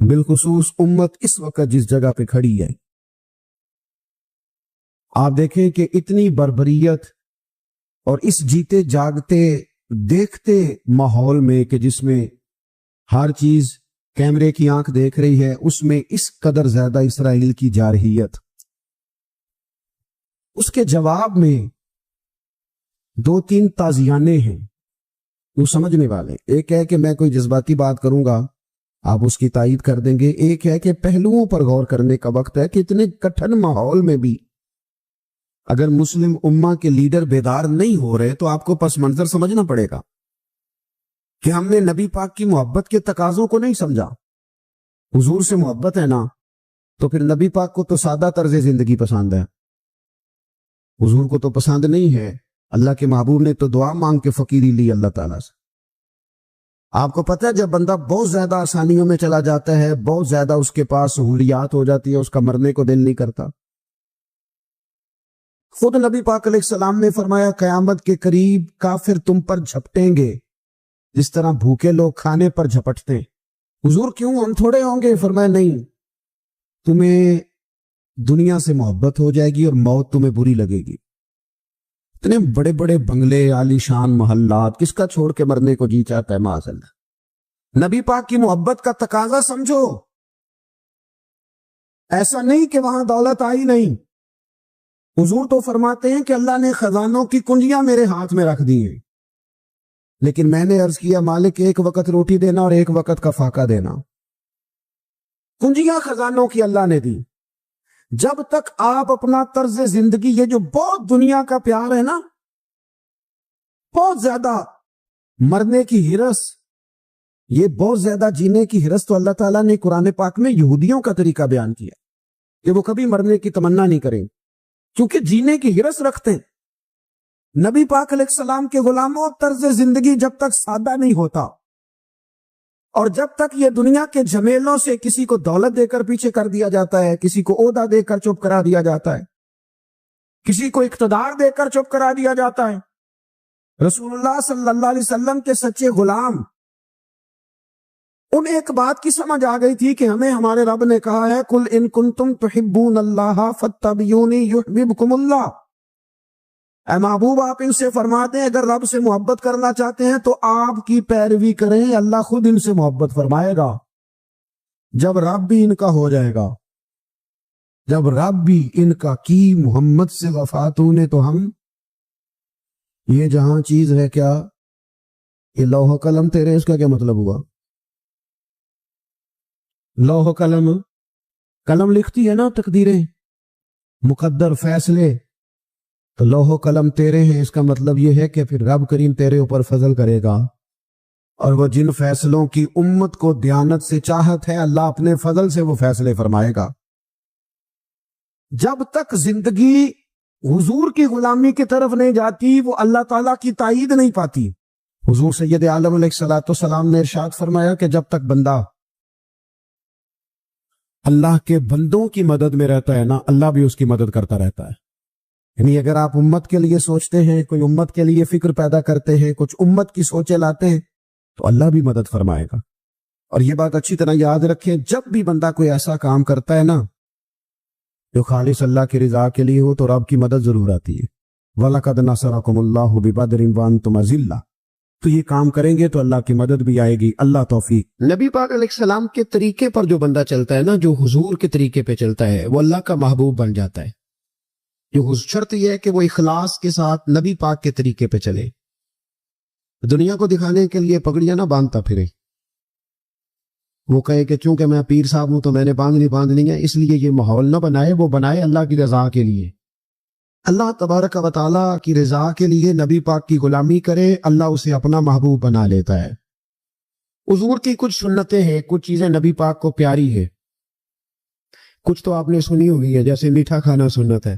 بالخصوص امت اس وقت جس جگہ پہ کھڑی ہے. آپ دیکھیں کہ اتنی بربریت اور اس جیتے جاگتے دیکھتے ماحول میں کہ جس میں ہر چیز کیمرے کی آنکھ دیکھ رہی ہے، اس میں اس قدر زیادہ اسرائیل کی جارحیت. اس کے جواب میں 2-3 تازیانے ہیں وہ سمجھنے والے. ایک ہے کہ میں کوئی جذباتی بات کروں گا آپ اس کی تائید کر دیں گے. ایک ہے کہ پہلوؤں پر غور کرنے کا وقت ہے کہ اتنے کٹھن ماحول میں بھی اگر مسلم امہ کے لیڈر بیدار نہیں ہو رہے تو آپ کو پس منظر سمجھنا پڑے گا کہ ہم نے نبی پاک کی محبت کے تقاضوں کو نہیں سمجھا. حضور سے محبت ہے نا تو پھر نبی پاک کو تو سادہ طرز زندگی پسند ہے، حضور کو تو پسند نہیں ہے. اللہ کے محبوب نے تو دعا مانگ کے فقیری لی اللہ تعالیٰ سے. آپ کو پتہ ہے جب بندہ بہت زیادہ آسانیوں میں چلا جاتا ہے، بہت زیادہ اس کے پاس سہولیات ہو جاتی ہے، اس کا مرنے کو دل نہیں کرتا. خود نبی پاک علیہ السلام نے فرمایا قیامت کے قریب کافر تم پر جھپٹیں گے جس طرح بھوکے لوگ کھانے پر جھپٹتے. حضور کیوں، ہم تھوڑے ہوں گے؟ فرمایا نہیں، تمہیں دنیا سے محبت ہو جائے گی اور موت تمہیں بری لگے گی. اتنے بڑے بڑے بنگلے، عالی شان محلات، کس کا چھوڑ کے مرنے کو جی چاہتا ہے معاذ اللہ. نبی پاک کی محبت کا تقاضا سمجھو. ایسا نہیں کہ وہاں دولت آئی نہیں. حضور تو فرماتے ہیں کہ اللہ نے خزانوں کی کنجیاں میرے ہاتھ میں رکھ دی ہیں، لیکن میں نے عرض کیا مالک ایک وقت روٹی دینا اور ایک وقت کا فاقہ دینا. کنجیاں خزانوں کی اللہ نے دی. جب تک آپ اپنا طرز زندگی، یہ جو بہت دنیا کا پیار ہے نا، بہت زیادہ مرنے کی ہرس، یہ بہت زیادہ جینے کی ہرس تو اللہ تعالیٰ نے قرآن پاک میں یہودیوں کا طریقہ بیان کیا کہ وہ کبھی مرنے کی تمنا نہیں کریں کیونکہ جینے کی ہرس رکھتے ہیں. نبی پاک علیہ السلام کے غلاموں، طرز زندگی جب تک سادہ نہیں ہوتا اور جب تک یہ دنیا کے جھمیلوں سے کسی کو دولت دے کر پیچھے کر دیا جاتا ہے، کسی کو عہدہ دے کر چپ کرا دیا جاتا ہے، کسی کو اقتدار دے کر چپ کرا دیا جاتا ہے، رسول اللہ صلی اللہ علیہ وسلم کے سچے غلام انہیں ایک بات کی سمجھ آ گئی تھی کہ ہمیں ہمارے رب نے کہا ہے قل ان کنتم تحبون اللہ فاتبعونی یحببکم اللہ. اے محبوب آپ ان سے فرماتے ہیں اگر رب سے محبت کرنا چاہتے ہیں تو آپ کی پیروی کریں، اللہ خود ان سے محبت فرمائے گا. جب رب بھی ان کا ہو جائے گا، جب رب بھی ان کا کی محمد سے وفات ہونے تو ہم، یہ جہاں چیز ہے کیا، یہ لوح قلم تیرے، اس کا کیا مطلب ہوا؟ لوح قلم، قلم لکھتی ہے نا تقدیریں، مقدر فیصلے، تو لوح قلم تیرے ہیں، اس کا مطلب یہ ہے کہ پھر رب کریم تیرے اوپر فضل کرے گا اور وہ جن فیصلوں کی امت کو دیانت سے چاہت ہے اللہ اپنے فضل سے وہ فیصلے فرمائے گا. جب تک زندگی حضور کی غلامی کی طرف نہیں جاتی وہ اللہ تعالیٰ کی تائید نہیں پاتی. حضور سید عالم علیہ الصلوۃ والسلام نے ارشاد فرمایا کہ جب تک بندہ اللہ کے بندوں کی مدد میں رہتا ہے نا، اللہ بھی اس کی مدد کرتا رہتا ہے. یعنی اگر آپ امت کے لیے سوچتے ہیں، کوئی امت کے لیے فکر پیدا کرتے ہیں، کچھ امت کی سوچیں لاتے ہیں تو اللہ بھی مدد فرمائے گا. اور یہ بات اچھی طرح یاد رکھیں، جب بھی بندہ کوئی ایسا کام کرتا ہے نا جو خالص اللہ کی رضا کے لیے ہو تو رب کی مدد ضرور آتی ہے. وَلَقَدْ نَصَرَكُمُ اللَّهُ بِبَدْرٍ وَأَنْتُمْ أَذِلَّةٌ. تو یہ کام کریں گے تو اللہ کی مدد بھی آئے گی. اللہ توفیق. نبی پاک علیہ السلام کے طریقے پر جو بندہ چلتا ہے نا، جو حضور کے طریقے پہ چلتا ہے، وہ اللہ کا محبوب بن جاتا ہے. جو شرط یہ ہے کہ وہ اخلاص کے ساتھ نبی پاک کے طریقے پہ چلے. دنیا کو دکھانے کے لیے پگڑیاں نہ باندھتا پھرے، وہ کہے کہ چونکہ میں پیر صاحب ہوں تو میں نے باندھنی ہے، اس لیے یہ ماحول نہ بنائے. وہ بنائے اللہ کی رضا کے لیے، اللہ تبارک و تعالیٰ کی رضا کے لیے نبی پاک کی غلامی کرے، اللہ اسے اپنا محبوب بنا لیتا ہے. حضور کی کچھ سنتیں ہیں، کچھ چیزیں نبی پاک کو پیاری ہے، کچھ تو آپ نے سنی ہوئی ہے، جیسے میٹھا کھانا سنت ہے،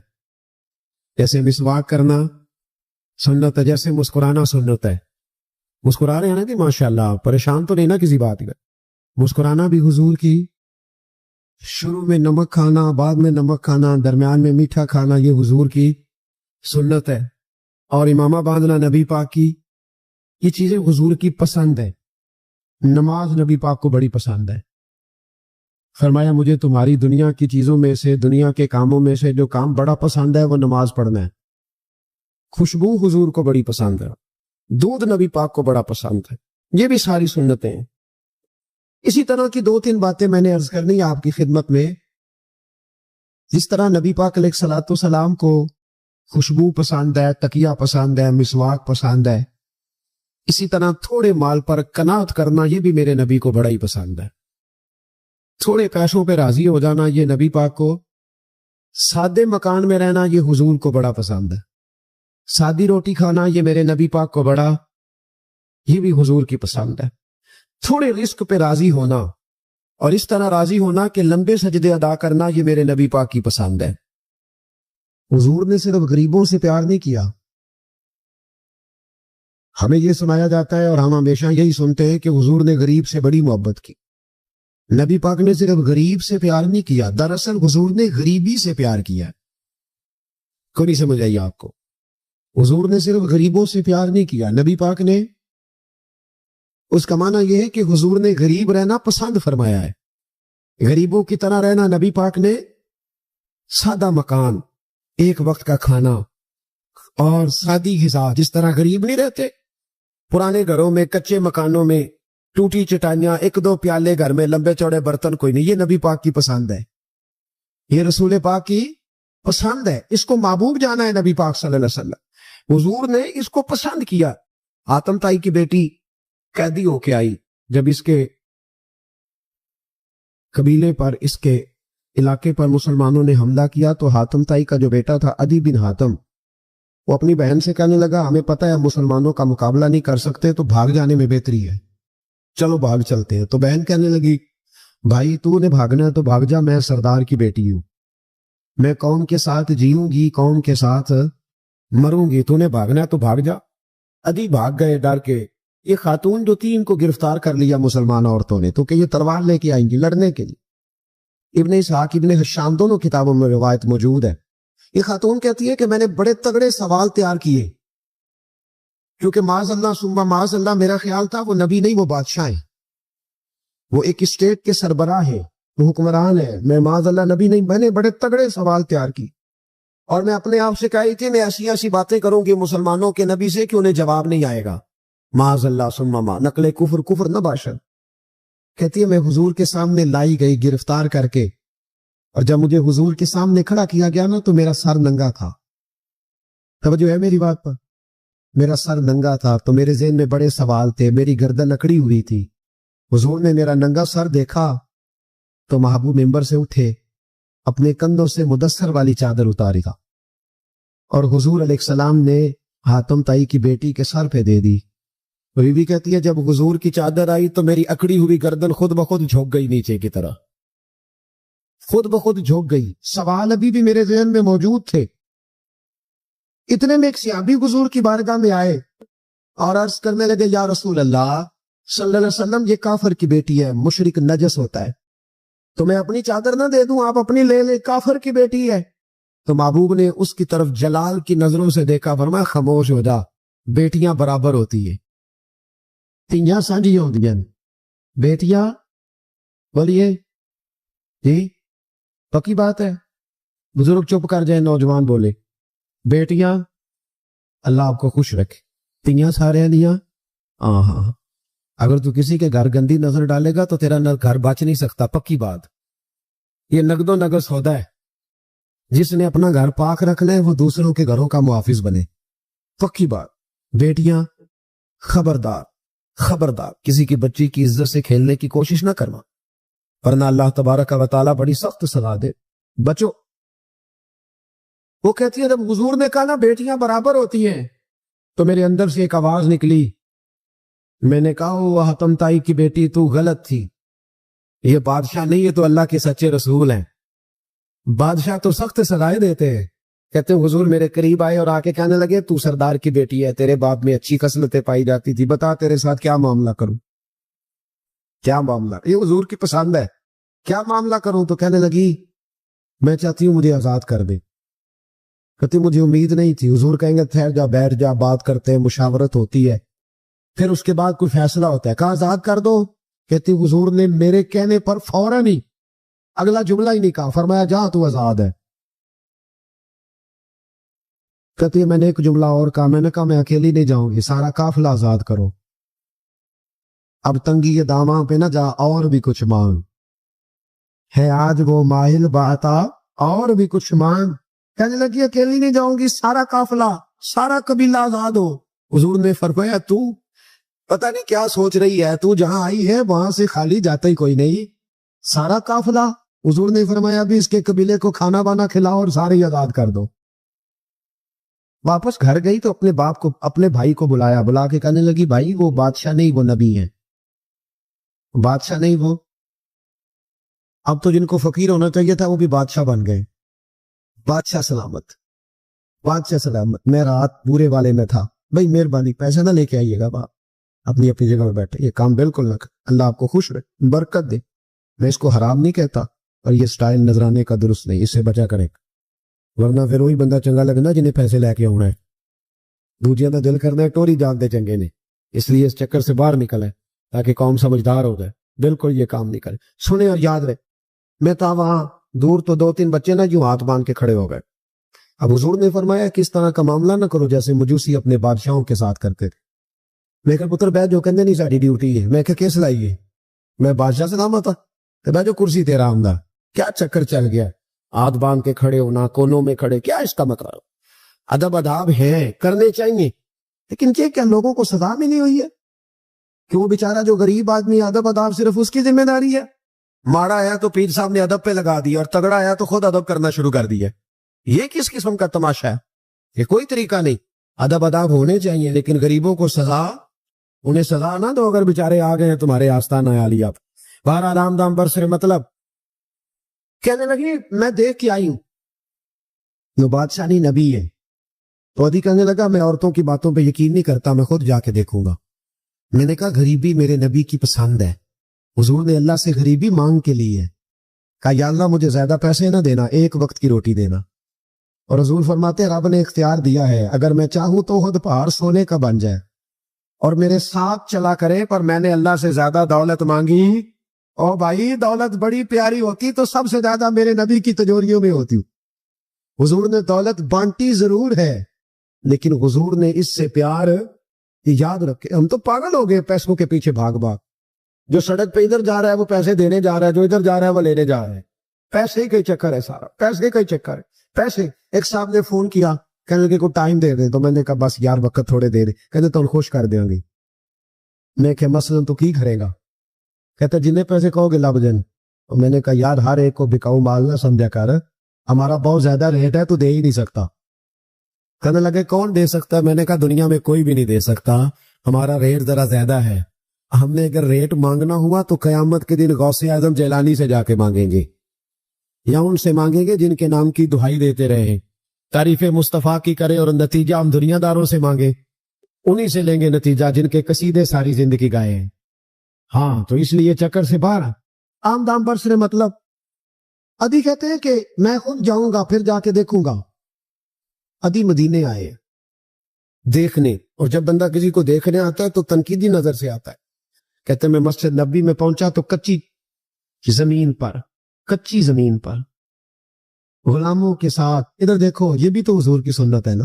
جیسے مسواک کرنا سنت ہے، جیسے مسکرانا سنت ہے. مسکرا رہے ہیں نا کہ ماشاءاللہ، پریشان تو نہیں نا کسی بات کا. مسکرانا بھی حضور کی، شروع میں نمک کھانا، بعد میں نمک کھانا، درمیان میں میٹھا کھانا، یہ حضور کی سنت ہے. اور امامہ باندھنا نبی پاک کی، یہ چیزیں حضور کی پسند ہے. نماز نبی پاک کو بڑی پسند ہے. فرمایا مجھے تمہاری دنیا کی چیزوں میں سے، دنیا کے کاموں میں سے جو کام بڑا پسند ہے وہ نماز پڑھنا ہے۔ خوشبو حضور کو بڑی پسند ہے، دودھ نبی پاک کو بڑا پسند ہے، یہ بھی ساری سنتیں ہیں۔ اسی طرح کی 2-3 باتیں میں نے عرض کرنی ہے آپ کی خدمت میں۔ جس طرح نبی پاک علیہ الصلوۃ والسلام کو خوشبو پسند ہے، تکیہ پسند ہے، مسواک پسند ہے، اسی طرح تھوڑے مال پر قناعت کرنا یہ بھی میرے نبی کو بڑا ہی پسند ہے۔ تھوڑے پیسوں پہ راضی ہو جانا یہ نبی پاک کو، سادے مکان میں رہنا یہ حضور کو بڑا پسند ہے، سادی روٹی کھانا یہ میرے نبی پاک کو بڑا، یہ بھی حضور کی پسند ہے۔ تھوڑے رزق پہ راضی ہونا اور اس طرح راضی ہونا کہ لمبے سجدے ادا کرنا یہ میرے نبی پاک کی پسند ہے۔ حضور نے صرف غریبوں سے پیار نہیں کیا، ہمیں یہ سنایا جاتا ہے اور ہم ہمیشہ یہی سنتے ہیں کہ حضور نے غریب سے بڑی محبت کی۔ نبی پاک نے صرف غریب سے پیار نہیں کیا، دراصل حضور نے غریبی سے پیار کیا۔ کوئی نہیں سمجھ آئی آپ کو؟ حضور نے صرف غریبوں سے پیار نہیں کیا، نبی پاک نے، اس کا معنی یہ ہے کہ حضور نے غریب رہنا پسند فرمایا ہے۔ غریبوں کی طرح رہنا نبی پاک نے، سادہ مکان، ایک وقت کا کھانا اور سادی غذا، جس طرح غریب نہیں رہتے پرانے گھروں میں، کچے مکانوں میں، ٹوٹی چٹائیاں، 1-2 پیالے گھر میں، لمبے چوڑے برتن کوئی نہیں، یہ نبی پاک کی پسند ہے، یہ رسول پاک کی پسند ہے۔ اس کو محبوب جانا ہے نبی پاک صلی اللہ علیہ وسلم، حضور نے اس کو پسند کیا۔ حاتم طائی کی بیٹی قیدی ہو کے آئی، جب اس کے قبیلے پر، اس کے علاقے پر مسلمانوں نے حملہ کیا تو حاتم طائی کا جو بیٹا تھا عدی بن حاتم، وہ اپنی بہن سے کہنے لگا ہمیں پتہ ہے مسلمانوں کا مقابلہ نہیں کر سکتے تو بھاگ جانے میں بہتری ہے، چلو بھاگ چلتے ہیں۔ تو بہن کہنے لگی بھائی تو نے بھاگنا ہے تو بھاگ جا، میں سردار کی بیٹی ہوں، میں قوم کے ساتھ جیوں گی، قوم کے ساتھ مروں گی، تو نے بھاگنا ہے تو بھاگ جا۔ عدی بھاگ گئے ڈر کے۔ یہ خاتون جو تھی ان کو گرفتار کر لیا مسلمان عورتوں نے، تو کہ یہ تلوار لے کے آئیں گی لڑنے کے لیے۔ ابن اسحاق، ابن حشام دونوں کتابوں میں روایت موجود ہے۔ یہ خاتون کہتی ہے کہ میں نے بڑے تگڑے سوال تیار کیے، کیونکہ معاذ اللہ ثم معاذ اللہ میرا خیال تھا وہ نبی نہیں، وہ بادشاہ ہیں، وہ ایک اسٹیٹ کے سربراہ ہیں، وہ حکمران ہیں، میں معاذ اللہ نبی نہیں۔ میں نے بڑے تگڑے سوال تیار کی اور میں اپنے آپ سے کہی تھی میں ایسی ایسی باتیں کروں گی مسلمانوں کے نبی سے کہ انہیں جواب نہیں آئے گا، معاذ اللہ ثم ما، نقل کفر نہ باشد۔ کہتی ہے میں حضور کے سامنے لائی گئی گرفتار کر کے، اور جب مجھے حضور کے سامنے کھڑا کیا گیا نا تو میرا سر ننگا تھا۔ توجہ ہے میری بات پر؟ میرا سر ننگا تھا تو میرے ذہن میں بڑے سوال تھے، میری گردن اکڑی ہوئی تھی۔ حضور نے میرا ننگا سر دیکھا تو محبوب ممبر سے اٹھے، اپنے کندھوں سے مدثر والی چادر اتاری گا، اور حضور علیہ السلام نے حاتم طائی کی بیٹی کے سر پہ دے دی۔ بی بی کہتی ہے جب حضور کی چادر آئی تو میری اکڑی ہوئی گردن خود بخود جھک گئی نیچے کی طرح، خود بخود جھک گئی۔ سوال ابھی بھی میرے ذہن میں موجود تھے۔ اتنے میں ایک صحابی حضور کی بارگاہ میں آئے اور عرض کرنے لگے یا رسول اللہ صلی اللہ علیہ وسلم، یہ کافر کی بیٹی ہے، مشرک نجس ہوتا ہے، تو میں اپنی چادر نہ دے دوں، آپ اپنی لے لیں، کافر کی بیٹی ہے۔ تو محبوب نے اس کی طرف جلال کی نظروں سے دیکھا، فرمایا خاموش ہو جا، بیٹیاں برابر ہوتی ہیں، تیاں سانجی ہوتی ہیں، بیٹیاں، بولیے جی پکی بات ہے۔ بزرگ چپ کر جائے، نوجوان بولے بیٹیاں، اللہ آپ کو خوش رکھے، تیاں سارے لیاں، ہاں، اگر تو کسی کے گھر گندی نظر ڈالے گا تو تیرا گھر بچ نہیں سکتا، پکی بات۔ یہ نقد و نگس ہوتا ہے، جس نے اپنا گھر پاک رکھنا ہے وہ دوسروں کے گھروں کا محافظ بنے، پکی بات۔ بیٹیاں خبردار خبردار، کسی کی بچی کی عزت سے کھیلنے کی کوشش نہ کرنا، ورنہ اللہ تبارک و تعالیٰ بڑی سخت سزا دے، بچو۔ وہ کہتی ہے جب حضور نے کہا نا بیٹیاں برابر ہوتی ہیں تو میرے اندر سے ایک آواز نکلی، میں نے کہا وہ حاتم طائی کی بیٹی تو غلط تھی، یہ بادشاہ نہیں، یہ تو اللہ کے سچے رسول ہیں، بادشاہ تو سخت سزائیں دیتے ہیں۔ کہتے ہیں حضور میرے قریب آئے اور آ کے کہنے لگے تو سردار کی بیٹی ہے، تیرے باپ میں اچھی خصلتیں پائی جاتی تھی، بتا تیرے ساتھ کیا معاملہ کروں، کیا معاملہ، یہ حضور کی پسند ہے، کیا معاملہ کروں؟ تو کہنے لگی میں چاہتی ہوں مجھے آزاد کر دے۔ کہتی مجھے امید نہیں تھی، حضور کہیں گے ٹھہر جا، بیٹھ جا، بات کرتے ہیں، مشاورت ہوتی ہے، پھر اس کے بعد کوئی فیصلہ ہوتا ہے، کہا آزاد کر دو۔ کہتی حضور نے میرے کہنے پر فوراً ہی اگلا جملہ ہی نہیں کہا، فرمایا جا تو آزاد ہے۔ کہتی ہے میں نے ایک جملہ اور کہا، میں نے کہا میں اکیلی نہیں جاؤں گی، سارا قافلہ آزاد کرو۔ اب تنگی کے داماں پہ نہ جا، اور بھی کچھ مانگ ہے آج وہ ماہل باتا، اور بھی کچھ مانگ۔ کہنے لگی اکیلی نہیں جاؤں گی، سارا قافلہ سارا قبیلہ آزاد ہو۔ حضور نے فرمایا تو پتہ نہیں کیا سوچ رہی ہے، تو جہاں آئی ہے وہاں سے خالی جاتا ہی کوئی نہیں، سارا قافلہ۔ حضور نے فرمایا بھی اس کے قبیلے کو کھانا بانا کھلاؤ اور سارے آزاد کر دو۔ واپس گھر گئی تو اپنے باپ کو، اپنے بھائی کو بلایا، بلا کے کہنے لگی بھائی وہ بادشاہ نہیں، وہ نبی ہیں، بادشاہ نہیں وہ۔ اب تو جن کو فقیر ہونا چاہیے تھا وہ بھی بادشاہ بن گئے۔ بادشاہ سلامت، بادشاہ سلامت۔ میں رات پورے والے میں تھا، بھائی مہربانی پیسہ نہ لے کے آئیے گا، باپ اپنی اپنی جگہ میں بیٹھے، یہ کام بالکل نہ کرے، اللہ آپ کو خوش رکھے، برکت دے۔ میں اس کو حرام نہیں کہتا، اور یہ سٹائل نظرانے کا درست نہیں، اس سے بچا کرے، ورنہ پھر وہی بندہ چنگا لگنا جنہیں پیسے لے کے ہونا ہے، دوجیاں دا دل کرنا ہے ٹوری جان دے چنگے نے، اس لیے اس چکر سے باہر نکل ہے تاکہ قوم سمجھدار ہو جائے۔ بالکل یہ کام نہیں کرے، سنیں اور یاد رہے۔ میں تھا وہاں دور تو 2-3 بچے نا یوں ہاتھ باندھ کے کھڑے ہو گئے۔ اب حضور نے فرمایا کس طرح کا معاملہ نہ کرو جیسے مجوسی اپنے بادشاہوں کے ساتھ کرتے تھے۔ میں کہا پتر بیٹھ جو، کہندے نہیں ساری ڈیوٹی ہے۔ میں کہا کس لائیے، میں بادشاہ سلامت تھا تو بیٹھ جو کرسی تیرا آمدہ، کیا چکر چل گیا، ہاتھ باندھ کے کھڑے ہونا، کونوں میں کھڑے، کیا اس کا مطلب؟ ادب اداب ہے، کرنے چاہیے، لیکن یہ کیا لوگوں کو سزا ملی ہوئی ہے کہ وہ بیچارہ جو غریب آدمی ادب اداب صرف اس کی ذمہ داری ہے؟ ماڑا آیا تو پیر صاحب نے ادب پہ لگا دیا، اور تگڑا آیا تو خود ادب کرنا شروع کر دیا۔ یہ کس قسم کا تماشا ہے؟ یہ کوئی طریقہ نہیں۔ ادب اداب ہونے چاہیے، لیکن غریبوں کو سزا، انہیں سزا نہ دو اگر بیچارے آ گئے ہیں تمہارے آستانہ عالیہ پر۔ بہرحال آرام دام برسر مطلب کہنے لگی میں دیکھ کے آئی ہوں، جو بادشاہ نہیں نبی ہے۔ تو ادھی کہنے لگا میں عورتوں کی باتوں پہ یقین نہیں کرتا، میں خود جا کے دیکھوں گا۔ میں نے کہا غریبی میرے نبی کی پسند ہے، حضور نے اللہ سے غریبی مانگ کے لی ہے، کہا یا اللہ مجھے زیادہ پیسے نہ دینا، ایک وقت کی روٹی دینا۔ اور حضور فرماتے رب نے اختیار دیا ہے، اگر میں چاہوں تو خود پہاڑ سونے کا بن جائے اور میرے ساتھ چلا کرے، پر میں نے اللہ سے زیادہ دولت مانگی، او بھائی دولت بڑی پیاری ہوتی تو سب سے زیادہ میرے نبی کی تجوریوں میں ہوتی۔ حضور نے دولت بانٹی ضرور ہے، لیکن حضور نے اس سے پیار، یاد رکھے ہم تو پاگل ہو گئے پیسوں کے پیچھے بھاگ بھاگ۔ جو سڑک پہ ادھر جا رہا ہے وہ پیسے دینے جا رہا ہے، جو ادھر جا رہا ہے وہ لینے جا رہا ہے۔ پیسے کا ہی چکر ہے سارا، پیسے کا ہی چکر ہے، پیسے۔ ایک صاحب نے فون کیا، کہنے لگے کو ٹائم دے دیں، تو میں نے کہا بس یار وقت تھوڑے دے دیں، کہتے تو خوش کر دیں گے۔ میں کہ مثلا تو کی کرے گا؟ کہتا جنہیں پیسے کہو گے لب جن۔ اور میں نے کہا یار ہر ایک کو بکاؤ مال نہ سمجھا کر، ہمارا بہت زیادہ ریٹ ہے تو دے ہی نہیں سکتا۔ کہنے لگے کون دے سکتا؟ میں نے کہا دنیا میں کوئی بھی نہیں دے سکتا، ہمارا ریٹ ذرا زیادہ ہے۔ ہم نے اگر ریٹ مانگنا ہوا تو قیامت کے دن غوث اعظم جیلانی سے جا کے مانگیں گے، یا ان سے مانگیں گے جن کے نام کی دہائی دیتے رہے، تعریف مصطفیٰ کی کرے، اور نتیجہ ہم دنیا داروں سے مانگے، انہی سے لیں گے نتیجہ جن کے قصیدے ساری زندگی گائے ہیں۔ ہاں تو اس لیے چکر سے باہر عام دام برسرے مطلب۔ ادھی کہتے ہیں کہ میں خود جاؤں گا پھر جا کے دیکھوں گا۔ ادھی مدینے آئے دیکھنے، اور جب بندہ کسی کو دیکھنے آتا ہے تو تنقیدی نظر سے آتا ہے۔ کہتے ہیں میں مسجد نبی میں پہنچا تو کچی زمین پر غلاموں کے ساتھ، ادھر دیکھو یہ بھی تو حضور کی سنت ہے نا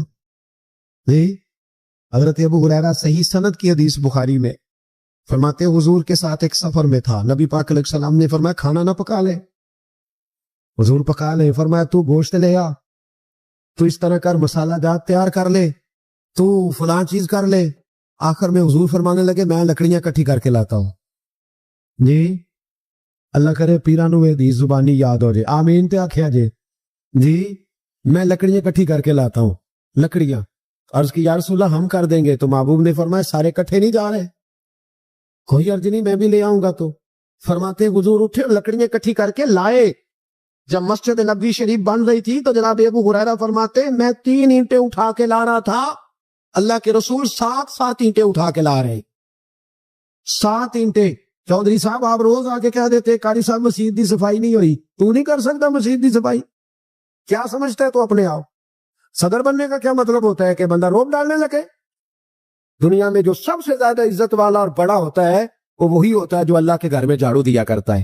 جی۔ حضرت ابو ہریرہ صحیح سند کی حدیث بخاری میں فرماتے حضور کے ساتھ ایک سفر میں تھا، نبی پاک علیہ السلام نے فرمایا کھانا نہ پکا لے، حضور پکا لے، فرمایا تو گوشت لے آ، تو اس طرح کر مسالہ جات تیار کر لے، تو فلاں چیز کر لے۔ آخر میں حضور فرمانے لگے میں لکڑیاں کٹھی کر کے لاتا ہوں جی۔ اللہ کرے پیرانو حدیث زبانی یاد ہو جائے، آمین تے آکھیا جی۔ میں لکڑیاں کٹھی کر کے لاتا ہوں، لکڑیاں۔ عرض کی یا رسول اللہ ہم کر دیں گے، تو محبوب نے فرمایا سارے کٹھے نہیں جا رہے، کوئی عرض نہیں میں بھی لے آؤں گا۔ تو فرماتے حضور اٹھے اور لکڑیاں کٹھی کر کے لائے۔ جب مسجد نبوی شریف بن رہی تھی تو جناب ابو ہریرہ فرماتے میں 3 اینٹیں اٹھا کے لا رہا تھا، اللہ کے رسول 7 اینٹیں اٹھا کے لا رہے، 7 اینٹیں۔ چودھری صاحب آپ روز آ کے کہہ دیتے قاری صاحب مسجد دی صفائی نہیں ہوئی، تو نہیں کر سکتا مسجد دی صفائی؟ کیا سمجھتا ہے تو اپنے آپ؟ صدر بننے کا کیا مطلب ہوتا ہے کہ بندہ روب ڈالنے لگے؟ دنیا میں جو سب سے زیادہ عزت والا اور بڑا ہوتا ہے وہ وہی ہوتا ہے جو اللہ کے گھر میں جھاڑو دیا کرتا ہے۔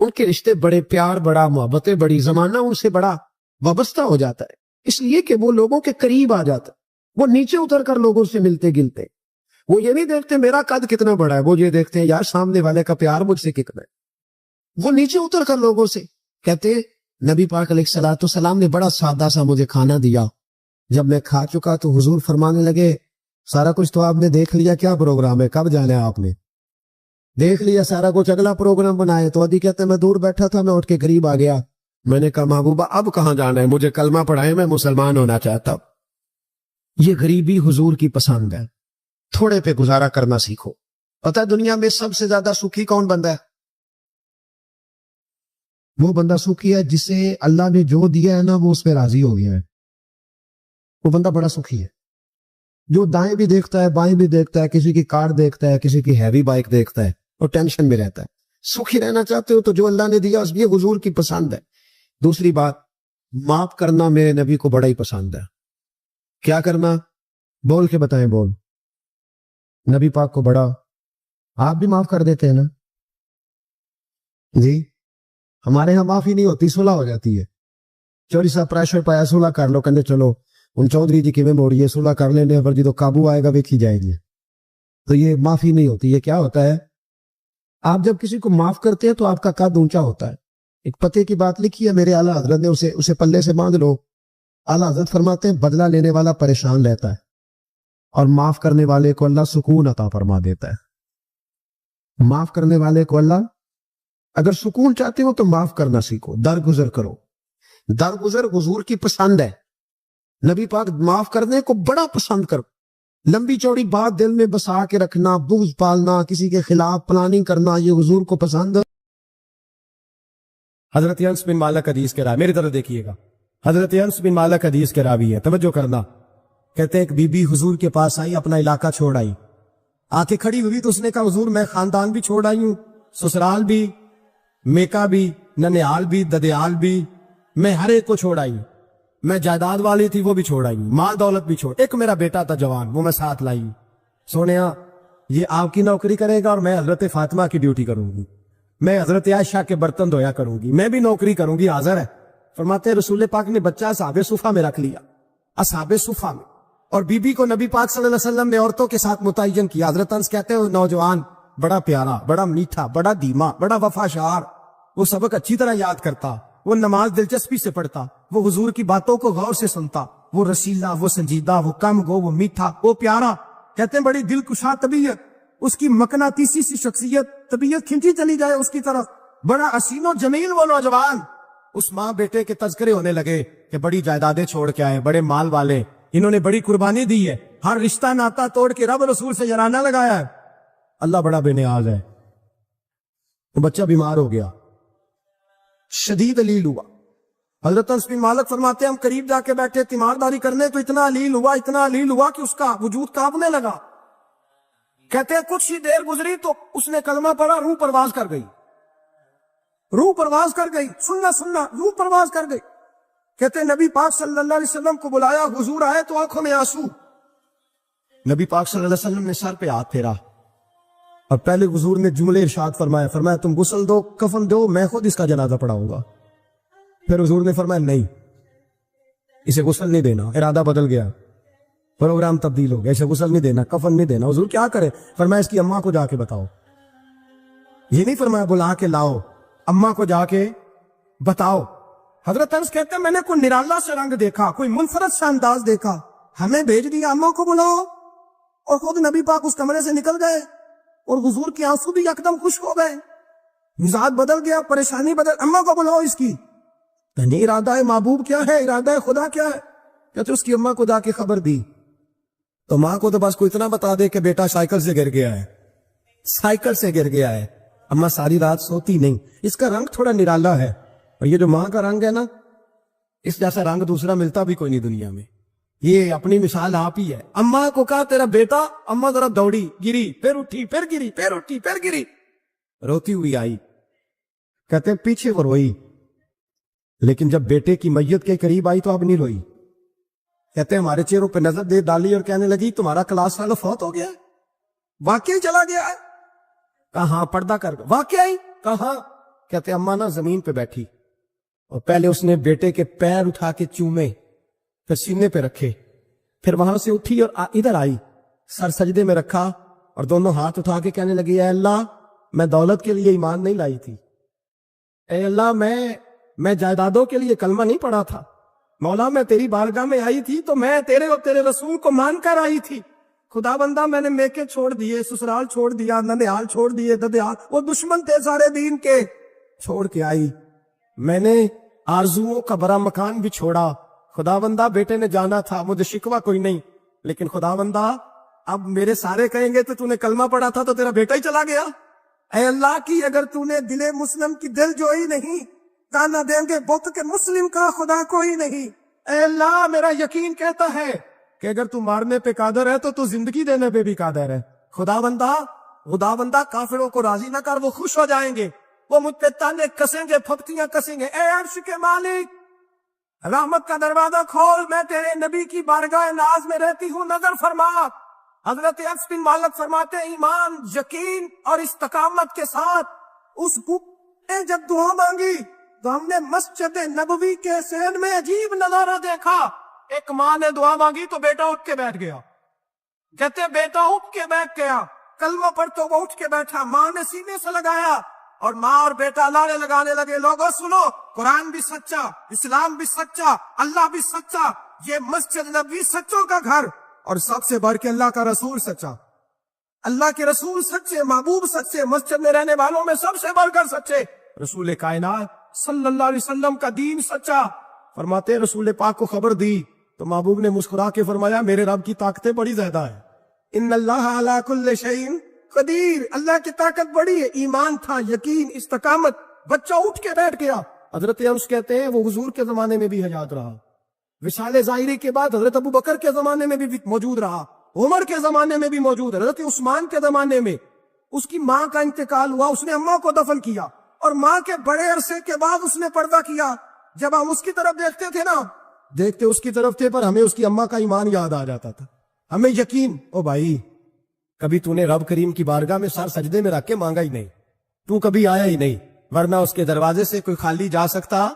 ان کے رشتے بڑے پیار، بڑا محبتیں، بڑی زمانہ ان سے بڑا وابستہ ہو جاتا ہے، اس لیے کہ وہ لوگوں کے قریب آ جاتا ہے، وہ نیچے اتر کر لوگوں سے ملتے گلتے، وہ یہ نہیں دیکھتے میرا قد کتنا بڑا ہے، وہ یہ دیکھتے ہیں یار سامنے والے کا پیار مجھ سے کتنا ہے۔ وہ نیچے اتر کر لوگوں سے کہتے ہیں نبی پاک علیہ الصلوۃ والسلام نے بڑا سادہ سا مجھے کھانا دیا، جب میں کھا چکا تو حضور فرمانے لگے سارا کچھ تو آپ نے دیکھ لیا، کیا پروگرام ہے، کب جانا ہے آپ نے؟ دیکھ لیا سارا کچھ، اگلا پروگرام بنائے۔ تو ادی کہتے ہیں میں دور بیٹھا تھا، میں اٹھ کے قریب آ گیا، میں نے کہا محبوبہ اب کہاں جانا ہے، مجھے کلمہ پڑھائے، میں مسلمان ہونا چاہتا ہوں۔ یہ غریبی حضور کی پسند ہے، تھوڑے پہ گزارا کرنا سیکھو۔ پتہ ہے دنیا میں سب سے زیادہ سکھی کون بندہ ہے؟ وہ بندہ سکھی ہے جسے اللہ نے جو دیا ہے نا وہ اس پہ راضی ہو گیا ہے، وہ بندہ بڑا سکھی ہے۔ جو دائیں بھی دیکھتا ہے بائیں بھی دیکھتا ہے، کسی کی کار دیکھتا ہے، کسی کی ہیوی بائک دیکھتا ہے، اور ٹینشن میں رہتا ہے۔ سکھی رہنا چاہتے ہو تو جو اللہ نے دیا اس لیے حضور کی پسند ہے۔ دوسری بات، معاف کرنا میرے نبی کو بڑا ہی پسند ہے۔ کیا کرنا؟ بول کے بتائیں، بول۔ نبی پاک کو بڑا، آپ بھی معاف کر دیتے ہیں نا؟ جی ہمارے ہاں معافی نہیں ہوتی، صلح ہو جاتی ہے۔ چوری صاحب پریشر پایا، صلح کر لو، کہنے چلو ان چودھری جی کی موڑی ہے، صلح کر لینے پر جی تو قابو آئے گا ویکھی جائے گی۔ تو یہ معافی نہیں ہوتی۔ یہ کیا ہوتا ہے؟ آپ جب کسی کو معاف کرتے ہیں تو آپ کا قد اونچا ہوتا ہے۔ ایک پتے کی بات لکھی ہے میرے اعلیٰ حضرت نے، اسے پلے سے باندھ لو۔ اعلیٰ حضرت فرماتے ہیں بدلہ لینے والا پریشان رہتا ہے اور معاف کرنے والے کو اللہ سکون عطا فرما دیتا ہے۔ معاف کرنے والے کو اللہ، اگر سکون چاہتے ہو تو معاف کرنا سیکھو، درگزر کرو۔ درگزر حضور کی پسند ہے، نبی پاک معاف کرنے کو بڑا پسند کرو۔ لمبی چوڑی بات دل میں بسا کے رکھنا، بغض پالنا، کسی کے خلاف پلاننگ کرنا، یہ حضور کو پسند ہے۔ حضرت انس بن مالک حدیث کے راوی، میری طرف دیکھیے گا، حضرت انس بن مالک حدیث کے راوی ہے، توجہ کرنا۔ کہتے ہیں ایک بی بی حضور کے پاس آئی، اپنا علاقہ چھوڑ آئی، آ کے کھڑی ہوئی تو اس نے کہا حضور میں خاندان بھی چھوڑ آئی ہوں، سسرال بھی، میکا بھی، ننیال بھی، ددیال بھی، میں ہر ایک کو چھوڑ آئی ہوں، میں جائیداد والی تھی وہ بھی چھوڑ آئی ہوں، مال دولت بھی چھوڑ، ایک میرا بیٹا تھا جوان وہ میں ساتھ لائی ہوں۔ سونیا یہ آپ کی نوکری کرے گا اور میں حضرت فاطمہ کی ڈیوٹی کروں گی، میں حضرت عائشہ کے برتن دھویا کروں گی، میں بھی نوکری کروں گی، حاضر ہے۔ فرماتے ہیں رسول پاک نے بچہ اصحاب صفہ میں رکھ لیا، اصحاب صفہ میں، اور بی بی کو نبی پاک صلی اللہ علیہ وسلم نے عورتوں کے ساتھ متعین کیا۔ حضرت انس کہتے ہیں وہ نوجوان بڑا پیارا، بڑا میٹھا، بڑا دھیما، بڑا وفاشار، وہ سبق اچھی طرح یاد کرتا، وہ نماز دلچسپی سے پڑھتا، وہ حضور کی باتوں کو غور سے سنتا، وہ رسیلا، وہ سنجیدہ، وہ کم گو، وہ میٹھا، وہ پیارا۔ کہتے ہیں بڑی دل کشا طبیعت، اس کی مقناطیسی سی شخصیت، طبیعت کھنچی چلی جائے اس کی طرف، بڑا حسین و جمیل وہ نوجوان۔ اس ماں بیٹے کے تذکرے ہونے لگے کہ بڑی جائیدادیں چھوڑ کے آئے، بڑے مال والے، انہوں نے بڑی قربانی دی ہے، ہر رشتہ ناتا توڑ کے رب رسول سے جرانہ لگایا ہے، اللہ بڑا بے نیاز ہے۔ وہ بچہ بیمار ہو گیا، شدید علیل ہوا۔ حضرت انس بن مالک فرماتے ہیں ہم قریب جا کے بیٹھے تیمارداری کرنے تو اتنا علیل ہوا کہ اس کا وجود کانپنے لگا۔ کہتے ہیں کچھ ہی دیر گزری تو اس نے کلمہ پڑھا، روح پرواز کر گئی، روح پرواز کر گئی، سننا روح پرواز کر گئی۔ کہتے ہیں نبی پاک صلی اللہ علیہ وسلم کو بلایا، حضور آئے تو آنکھوں میں آنسو۔ نبی پاک صلی اللہ علیہ وسلم نے سر پہ ہاتھ پھیرا اور پہلے حضور نے جملے ارشاد فرمایا تم غسل دو، کفن دو، میں خود اس کا جنازہ پڑھاؤں گا۔ پھر حضور نے فرمایا نہیں، اسے غسل نہیں دینا، ارادہ بدل گیا، پروگرام تبدیل ہو گیا، اسے غسل نہیں دینا، کفن نہیں دینا۔ حضور کیا کرے؟ فرمایا اس کی اماں کو جا کے بتاؤ۔ یہ نہیں فرمایا بلا کے لاؤ، اماں کو جا کے بتاؤ۔ حضرت انس کہتے ہیں میں نے کوئی نرالا سے رنگ دیکھا، کوئی منفرد سا انداز دیکھا، ہمیں بھیج دیا اماں کو بلاؤ، اور خود نبی پاک اس کمرے سے نکل گئے اور حضور کے آنسو بھی یکدم خشک ہو گئے، مزاج بدل گیا، پریشانی بدل، اماں کو بلاؤ اس کی۔ نہیں ارادہ ہے محبوب کیا ہے، ارادہ ہے خدا کیا ہے؟ کہتے اس کی اماں کو جا کے خبر دی تو ماں کو تو بس کوئی اتنا بتا دے کہ بیٹا سائیکل سے گر گیا ہے، سائیکل سے گر گیا ہے۔ اماں ساری رات سوتی نہیں، اس کا رنگ تھوڑا نرالا ہے، اور یہ جو ماں کا رنگ ہے نا، اس جیسا رنگ دوسرا ملتا بھی کوئی نہیں دنیا میں، یہ اپنی مثال آپ ہی ہے۔ اماں کو کہا تیرا بیٹا، اماں ذرا دوڑی، گری، پھر اٹھی، پھر گری، پھر اٹھی، پھر گری، روتی ہوئی آئی۔ کہتے ہیں پیچھے وہ روئی، لیکن جب بیٹے کی میت کے قریب آئی تو اب نہیں روئی۔ کہتے ہیں ہمارے چہروں پہ نظر دے ڈالی اور کہنے لگی تمہارا کلاس فیلو فوت ہو گیا ہے، واقعی چلا گیا ہے؟ کہاں؟ پردہ کر واقعی؟ کہاں؟ کہتے اماں نا زمین پہ بیٹھی اور پہلے اس نے بیٹے کے پیر اٹھا کے چومے، پھر سینے پہ رکھے، پھر وہاں سے اٹھی اور ادھر آئی، سر سجدے میں رکھا اور دونوں ہاتھ اٹھا کے کہنے لگی اے اللہ میں دولت کے لیے ایمان نہیں لائی تھی، اے اللہ میں جائیدادوں کے لیے کلمہ نہیں پڑھا تھا، مولا میں تیری بارگاہ میں آئی تھی تو میں تیرے اور تیرے رسول کو مان کر آئی تھی، خدا بندہ میں نے میکے چھوڑ دیے، سسرال چھوڑ دیا، ننیال چھوڑ دیے، ددیال، وہ دشمن تھے سارے دین کے، چھوڑ کے آئی، میں نے آرزوؤں کا بڑا مکان بھی چھوڑا، خدا بندہ بیٹے نے جانا تھا، مجھے شکوہ کوئی نہیں، لیکن خدا بندہ اب میرے سارے کہیں گے تو نے کلمہ پڑھا تھا تو تیرا بیٹا ہی چلا گیا، اے اللہ کی اگر نے دل مسلم کی دل جوئی نہیں، کانا دیں گے بت کے مسلم کا خدا کوئی نہیں، اے اللہ میرا یقین کہتا ہے کہ اگر تو مارنے پہ قادر ہے تو زندگی دینے پہ بھی قادر ہے، خدا بندہ کافروں کو راضی نہ کر، وہ خوش ہو جائیں گے، وہ مجھ پہ تانے کسیں گے، پھپتیاں کسیں گے، اے عرش کے مالک رحمت کا دروازہ کھول، میں تیرے نبی کی بارگاہ ناز میں رہتی ہوں، نظر فرما۔ حضرت انس بن مالک فرماتے ہیں ایمان، یقین اور استقامت کے ساتھ اس بت نے جب دعا مانگی تو ہم نے مسجد نبوی کے صحن میں عجیب نظارہ دیکھا، ایک ماں نے دعا مانگی تو بیٹا اٹھ کے بیٹھ گیا، کہتے بیٹا اٹھ کے بیٹھ گیا، کلمہ پڑھ تو وہ اٹھ کے بیٹھا، ماں نے سینے سے لگایا اور ماں اور بیٹا لاڑے لگانے لگے، لوگوں سنو قرآن بھی سچا، اسلام بھی سچا، اللہ بھی سچا، یہ مسجد نبوی سچوں کا گھر، اور سب سے بڑھ کے اللہ کا رسول سچا، اللہ کے رسول سچے، محبوب سچے، مسجد میں رہنے والوں میں سب سے بڑھ کر سچے، رسول کائنات صلی اللہ علیہ وسلم کا دین سچا۔ فرماتے رسول پاک کو خبر دی تو محبوب نے مسکرا کے فرمایا میرے رب کی طاقتیں بڑی زیادہ ہیں، ان اللہ علی کل شیء قدیر، اللہ کی طاقت بڑی ہے، ایمان تھا، یقین، استقامت، بچہ اٹھ کے بیٹھ گیا۔ حضرت انس کہتے ہیں وہ حضور کے زمانے میں بھی حیات رہا، وصال ظاہری کے بعد حضرت ابو بکر کے زمانے میں بھی موجود رہا، عمر کے زمانے میں بھی موجود، حضرت عثمان کے زمانے میں اس کی ماں کا انتقال ہوا، اس نے اماں کو دفن کیا اور ماں کے بڑے عرصے کے بعد اس نے پردہ کیا، جب ہم اس کی طرف دیکھتے تھے نا، دیکھتے اس کی طرف تھے پر ہمیں اس کی اماں کا ایمان یاد آ جاتا تھا، ہمیں یقین، او بھائی کبھی تو نے رب کریم کی بارگاہ میں سر سجدے میں رکھ کے مانگا ہی نہیں، تو کبھی آیا ہی نہیں، ورنہ اس کے دروازے سے کوئی خالی جا سکتا،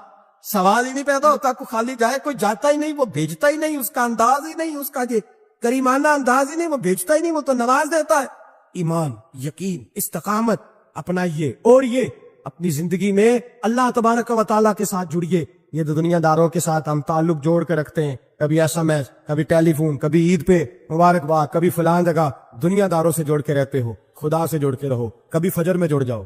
سوال ہی نہیں پیدا ہوتا، کوئی خالی جائے، کوئی جاتا ہی نہیں، وہ بھیجتا ہی نہیں، اس کا انداز ہی نہیں، اس کا یہ کریمانہ انداز ہی نہیں، وہ بھیجتا ہی نہیں، وہ تو نواز دیتا ہے۔ ایمان، یقین، استقامت اپنائیے اور یہ اپنی زندگی میں اللہ تبارک و تعالیٰ کے ساتھ جڑیے۔ یہ دنیا داروں کے ساتھ ہم تعلق جوڑ کے رکھتے ہیں، کبھی SMS، کبھی ٹیلی فون، کبھی عید پہ مبارکباد، کبھی فلاں جگہ، دنیا داروں سے جوڑ کے رہتے ہو، خدا سے جوڑ کے رہو، کبھی فجر میں جڑ جاؤ،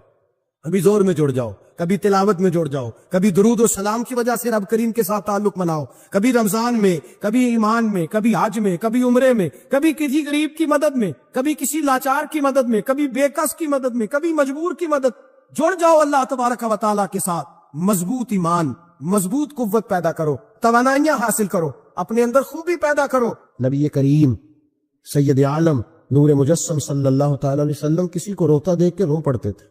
کبھی زور میں جڑ جاؤ، کبھی تلاوت میں جڑ جاؤ، کبھی درود و سلام کی وجہ سے رب کریم کے ساتھ تعلق بناؤ، کبھی رمضان میں، کبھی ایمان میں، کبھی حج میں، کبھی عمرے میں، کبھی کسی غریب کی مدد میں، کبھی کسی لاچار کی مدد میں، کبھی بے کس کی مدد میں، کبھی مجبور کی مدد، جڑ جاؤ اللہ تبارک و تعالیٰ کے ساتھ، مضبوط ایمان، مضبوط قوت پیدا کرو، توانائیاں حاصل کرو، اپنے اندر خوبی پیدا کرو۔ نبی کریم سید عالم نور مجسم صلی اللہ تعالی علیہ وسلم کسی کو روتا دیکھ کے رو پڑتے تھے،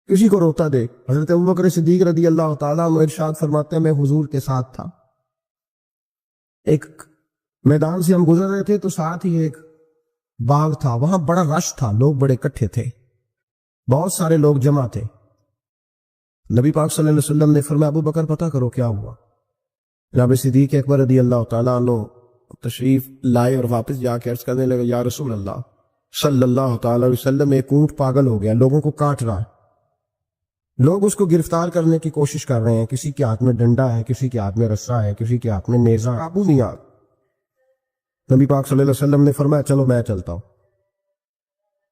کسی کو روتا دیکھ، حضرت ابوبکر صدیق رضی اللہ تعالیٰ عنہ ارشاد فرماتے ہیں میں حضور کے ساتھ تھا، ایک میدان سے ہم گزر رہے تھے تو ساتھ ہی ایک باغ تھا، وہاں بڑا رش تھا، لوگ بڑے اکٹھے تھے، بہت سارے لوگ جمع تھے، نبی پاک صلی اللہ علیہ وسلم نے فرمایا ابو بکر پتہ کرو کیا ہوا، جناب صدیق اکبر رضی اللہ تعالیٰ عنہ تشریف لائے اور واپس جا کے عرض کرنے لگے یا رسول اللہ صلی اللہ تعالی علیہ وسلم ایک اونٹ پاگل ہو گیا، لوگوں کو کاٹ رہا ہے، لوگ اس کو گرفتار کرنے کی کوشش کر رہے ہیں، کسی کے ہاتھ میں ڈنڈا ہے، کسی کے ہاتھ میں رسا ہے، کسی کے ہاتھ میں نیزہ، قابو نہیں آ، نبی پاک صلی اللہ علیہ وسلم نے فرمایا چلو میں چلتا ہوں،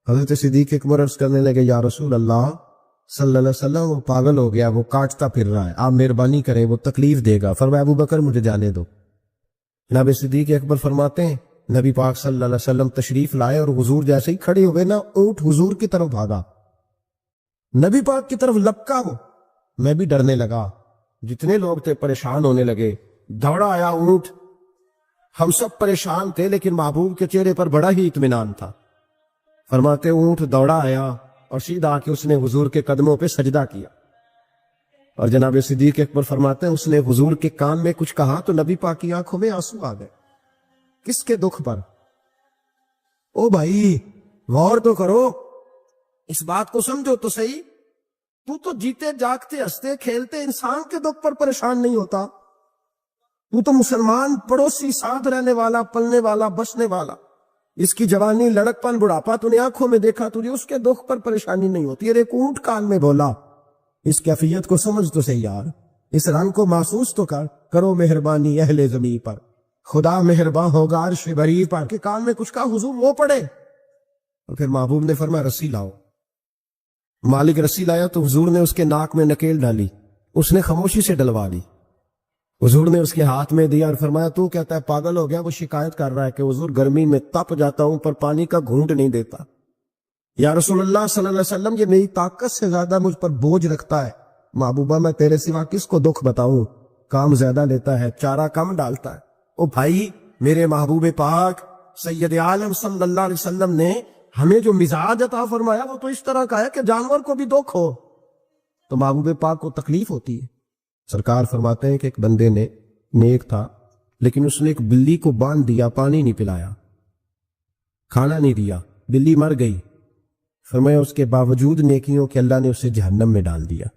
حضرت صدیق اکبر عرض کرنے لگے یا رسول اللہ صلی اللہ علیہ وسلم وہ پاگل ہو گیا، وہ کاٹتا پھر رہا ہے، آپ مہربانی کریں، وہ تکلیف دے گا، فرمایا ابو بکر مجھے جانے دو۔ جناب صدیق اکبر فرماتے ہیں نبی پاک صلی اللہ علیہ وسلم تشریف لائے اور حضور جیسے ہی کھڑے ہوئے نا، اونٹ حضور کی طرف بھاگا، نبی پاک کی طرف لپکا، ہو میں بھی ڈرنے لگا، جتنے لوگ تھے پریشان ہونے لگے، دوڑا آیا اونٹ، ہم سب پریشان تھے لیکن محبوب کے چہرے پر بڑا ہی اطمینان تھا، فرماتے اونٹ دوڑا آیا اور سیدھا آ کے اس نے حضور کے قدموں پہ سجدہ کیا، اور جناب صدیق اکبر فرماتے ہیں اس نے حضور کے کان میں کچھ کہا تو نبی پاک کی آنکھوں میں آنسو آ گئے، کس کے دکھ پر؟ او بھائی غور تو کرو، اس بات کو سمجھو تو صحیح، تو جیتے جاگتے ہنستے کھیلتے انسان کے دکھ پر پریشان نہیں ہوتا. تو مسلمان پڑوسی ساتھ رہنے والا پلنے والا بسنے والا. اس کی جوانی لڑک پن بڑھاپا تو نے آنکھوں میں دیکھا, تجھے اس کے دکھ پر پریشانی نہیں ہوتی. ارے ایک اونٹ کان میں بولا, اس کیفیت کو سمجھ تو صحیح یار, اس رنگ کو محسوس تو کرو مہربانی اہل زمین پر, خدا مہربان ہوگا عرش بری پر. کہ کان میں کچھ کہا حضور وہ پڑے. اور پھر محبوب نے فرمایا رسی لاؤ. مالک رسی لایا تو حضور نے اس کے ناک میں نکیل ڈالی, اس نے خاموشی سے ڈلوا لی. حضور نے اس کے ہاتھ میں دیا اور فرمایا تو کہتا ہے پاگل ہو گیا. وہ شکایت کر رہا ہے کہ حضور گرمی میں تپ جاتا ہوں پر پانی کا گھونٹ نہیں دیتا. یا رسول اللہ صلی اللہ علیہ وسلم, یہ میری طاقت سے زیادہ مجھ پر بوجھ رکھتا ہے. محبوبہ میں تیرے سوا کس کو دکھ بتاؤں, کام زیادہ لیتا ہے چارہ کم ڈالتا ہے. او بھائی, میرے محبوب پاک سید عالم صلی اللہ علیہ وسلم نے ہمیں جو مزاج عطا فرمایا وہ تو اس طرح کا ہے کہ جانور کو بھی دکھ ہو تو محبوب پاک کو تکلیف ہوتی ہے. سرکار فرماتے ہیں کہ ایک بندے نے نیک تھا لیکن اس نے ایک بلی کو باندھ دیا, پانی نہیں پلایا, کھانا نہیں دیا, بلی مر گئی. فرمایا اس کے باوجود نیکیوں کے اللہ نے اسے جہنم میں ڈال دیا.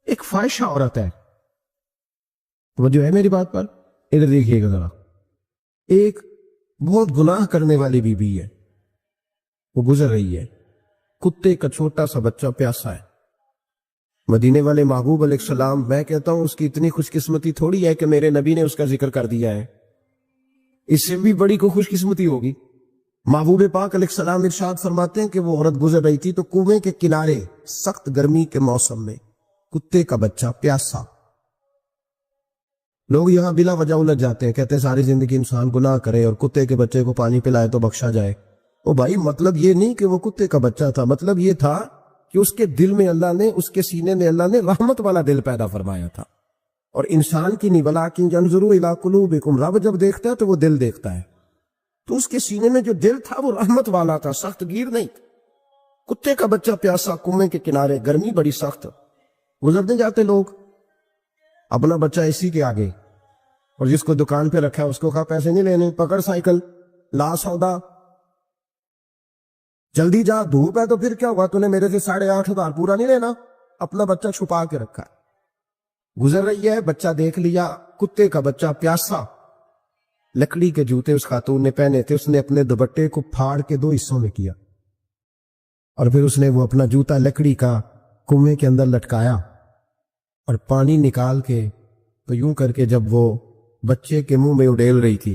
ایک فاحشہ عورت ہے, وہ جو ہے میری بات پر ادھر دیکھیے گا ذرا, ایک بہت گناہ کرنے والی بی بی ہے, وہ گزر رہی ہے, کتے کا چھوٹا سا بچہ پیاسا ہے. مدینے والے محبوب علیہ السلام, میں کہتا ہوں اس کی اتنی خوش قسمتی تھوڑی ہے کہ میرے نبی نے اس کا ذکر کر دیا ہے, اس سے بھی بڑی کو خوش قسمتی ہوگی. محبوب پاک علیہ السلام ارشاد فرماتے ہیں کہ وہ عورت گزر رہی تھی تو کنویں کے کنارے سخت گرمی کے موسم میں کتے کا بچہ پیاسا. لوگ یہاں بلا وجہ الجھ جاتے ہیں, کہتے ہیں ساری زندگی انسان گناہ کرے اور کتے کے بچے کو پانی پلائے تو بخشا جائے. او بھائی, مطلب یہ نہیں کہ وہ کتے کا بچہ تھا, مطلب یہ تھا کہ اس کے دل میں اللہ نے, اس کے سینے میں اللہ نے رحمت والا دل پیدا فرمایا تھا. اور انسان کی نہیں ولیکن ینظروا الی قلوبکم, رب جب دیکھتا ہے تو وہ دل دیکھتا ہے. تو اس کے سینے میں جو دل تھا وہ رحمت والا تھا, سخت گیر نہیں. کتے کا بچہ پیاسا کنویں کے کنارے, گرمی بڑی سخت, گزرتے جاتے لوگ, اپنا بچہ اسی کے آگے, اور جس کو دکان پہ رکھا اس کو کہا پیسے نہیں لینے, پکڑ سائیکل, لا سودا, جلدی جا, دھوپ ہے تو پھر کیا ہوا, تو نے میرے سے 8,500 پورا نہیں لینا. اپنا بچہ چھپا کے رکھا, گزر رہی ہے, بچہ دیکھ لیا, کتے کا بچہ پیاسا, لکڑی کے جوتے اس خاتون نے پہنے تھے, اس نے اپنے دوپٹے کو پھاڑ کے 2 حصوں میں کیا اور پھر اس نے وہ اپنا جوتا لکڑی کا کنویں کے اندر لٹکایا اور پانی نکال کے تو یوں کر کے جب وہ بچے کے منہ میں اڈیل رہی تھی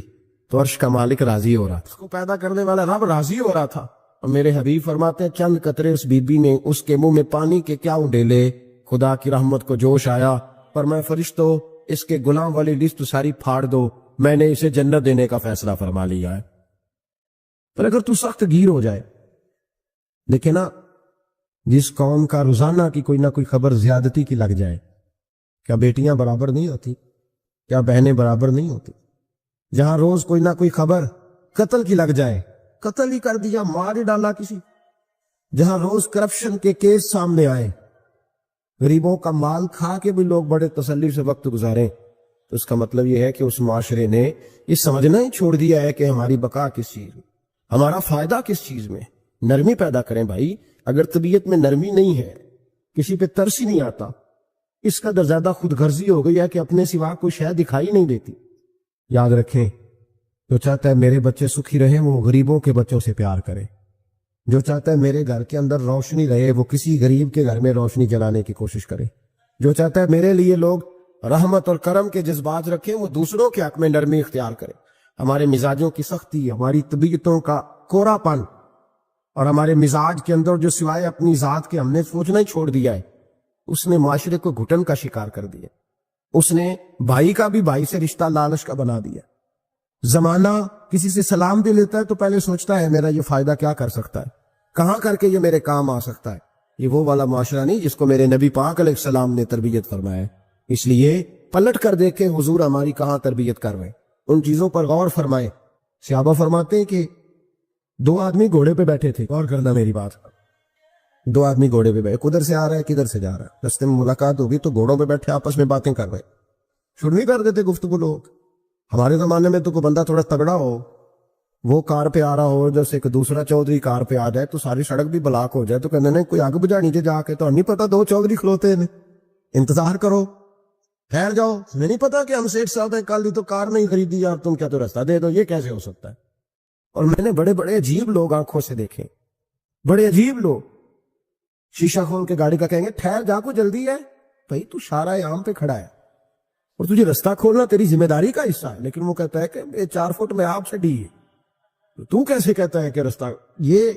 تو عرش کا مالک راضی ہو رہا تھا, اس کو پیدا کرنے والا رب راضی ہو رہا تھا. اور میرے حبیب فرماتے ہیں چند قطرے اس بی بی نے اس کے منہ میں پانی کے کیا اڈیلے, خدا کی رحمت کو جوش آیا. پر میں فرشتوں, اس کے گناہ والی لسٹ ساری پھاڑ دو, میں نے اسے جنت دینے کا فیصلہ فرما لیا ہے. پر اگر تو سخت گیر ہو جائے, دیکھیں نا, جس قوم کا روزانہ کی کوئی نہ کوئی خبر زیادتی کی لگ جائے, کیا بیٹیاں برابر نہیں ہوتی, کیا بہنیں برابر نہیں ہوتی؟ جہاں روز کوئی نہ کوئی خبر قتل کی لگ جائے, قتل ہی کر دیا, مار ہی ڈالا کسی. جہاں روز کرپشن کے کیس سامنے آئے, غریبوں کا مال کھا کے بھی لوگ بڑے تسلی سے وقت گزاریں, تو اس کا مطلب یہ ہے کہ اس معاشرے نے یہ سمجھنا ہی چھوڑ دیا ہے کہ ہماری بقا کس چیز میں, ہمارا فائدہ کس چیز میں. نرمی پیدا کریں بھائی, اگر طبیعت میں نرمی نہیں ہے, کسی پہ ترس ہی نہیں آتا, اس کا زیادہ خود غرضی ہو گئی ہے کہ اپنے سوا کوئی شے دکھائی نہیں دیتی. یاد رکھیں, جو چاہتا ہے میرے بچے سکھی رہیں وہ غریبوں کے بچوں سے پیار کرے. جو چاہتا ہے میرے گھر کے اندر روشنی رہے وہ کسی غریب کے گھر میں روشنی جلانے کی کوشش کرے. جو چاہتا ہے میرے لیے لوگ رحمت اور کرم کے جذبات رکھیں وہ دوسروں کے حق میں نرمی اختیار کرے. ہمارے مزاجوں کی سختی, ہماری طبیعتوں کا کورا پن اور ہمارے مزاج کے اندر جو سوائے اپنی ذات کے ہم نے سوچنا ہی چھوڑ دیا ہے, اس نے معاشرے کو گھٹن کا شکار کر دیا. اس نے بھائی کا بھی بھائی سے رشتہ لالچ کا بنا دیا. زمانہ کسی سے سلام بھی لیتا ہے تو پہلے سوچتا ہے میرا یہ فائدہ کیا کر سکتا ہے, کہاں کر کے یہ میرے کام آ سکتا ہے. یہ وہ والا معاشرہ نہیں جس کو میرے نبی پاک علیہ السلام نے تربیت فرمایا ہے. اس لیے پلٹ کر دیکھیں حضور ہماری کہاں تربیت کر رہے ہیں, ان چیزوں پر غور فرمائیں. صحابہ فرماتے ہیں کہ 2 آدمی گھوڑے پہ بیٹھے تھے, غور کرنا میری بات, 2 آدمی گھوڑے پہ بیٹھے, کدھر سے آ رہا ہے کدھر سے جا رہا ہے, رستے میں ملاقات ہوگی تو گھوڑوں پہ بیٹھے آپس میں باتیں کر رہے. شروع نہیں کر دیتے گفتگو لوگ. ہمارے زمانے میں تو کوئی بندہ تھوڑا تگڑا ہو وہ کار پہ آ رہا ہو, جیسے ایک دوسرا چودھری کار پہ آ جائے تو ساری سڑک بھی بلاک ہو جائے, تو کہنے نے کوئی اگ بجھانی تھی جا کے, تو نہیں پتا دو چودھری کھلوتے ہیں, انتظار کرو, ٹھہر جاؤ, میں نہیں پتا کہ ہم سیٹ صاحب ہیں, کل ہی تو کار نہیں خریدی یار, تم کیا تو راستہ دے دو, یہ کیسے ہو سکتا ہے. اور میں نے بڑے بڑے عجیب لوگ آنکھوں سے دیکھے, بڑے عجیب لوگ شیشہ کھول کے گاڑی کا کہیں گے ٹھہر جا, کو جلدی ہے بھائی, تو شارع عام پہ کھڑا ہے اور تجھے راستہ کھولنا تیری ذمہ داری کا حصہ ہے, لیکن وہ کہتا ہے کہ یہ 4 فٹ میں آپ سے ڈی ہے, تو کیسے کہتا ہے کہ راستہ. یہ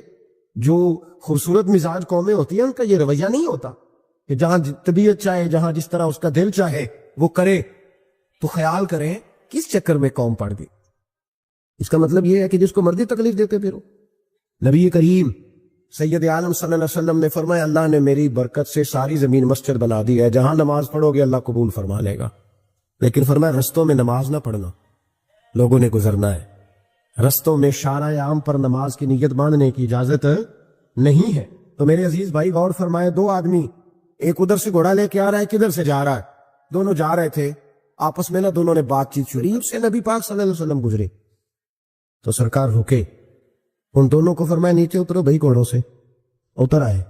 جو خوبصورت مزاج قومیں ہوتی ہیں ان کا یہ رویہ نہیں ہوتا کہ جہاں طبیعت چاہے, جہاں جس طرح اس کا دل چاہے وہ کرے. تو خیال کریں کس چکر میں قوم پڑ گئی. اس کا مطلب یہ ہے کہ جس کو مرضی تکلیف دیتے پھرو. نبی کریم سید عالم صلی اللہ علیہ وسلم نے فرمایا اللہ نے میری برکت سے ساری زمین مسجد بنا دی ہے, جہاں نماز پڑھو گے اللہ قبول فرما لے گا, لیکن فرمایا رستوں میں نماز نہ پڑھنا, لوگوں نے گزرنا ہے, رستوں میں شارع عام پر نماز کی نیت باندھنے کی اجازت نہیں ہے. تو میرے عزیز بھائی غور فرمائے, 2 آدمی, ایک ادھر سے گھوڑا لے کے آ رہا ہے, کدھر سے جا رہا ہے, دونوں جا رہے تھے آپس میں, نہ دونوں نے بات چیت چھڑی, اس سے نبی پاک صلی اللہ علیہ وسلم گزرے تو سرکار رکے, ان دونوں کو فرمایا نیچے اترو بھائی گھوڑوں سے. اتر آئے,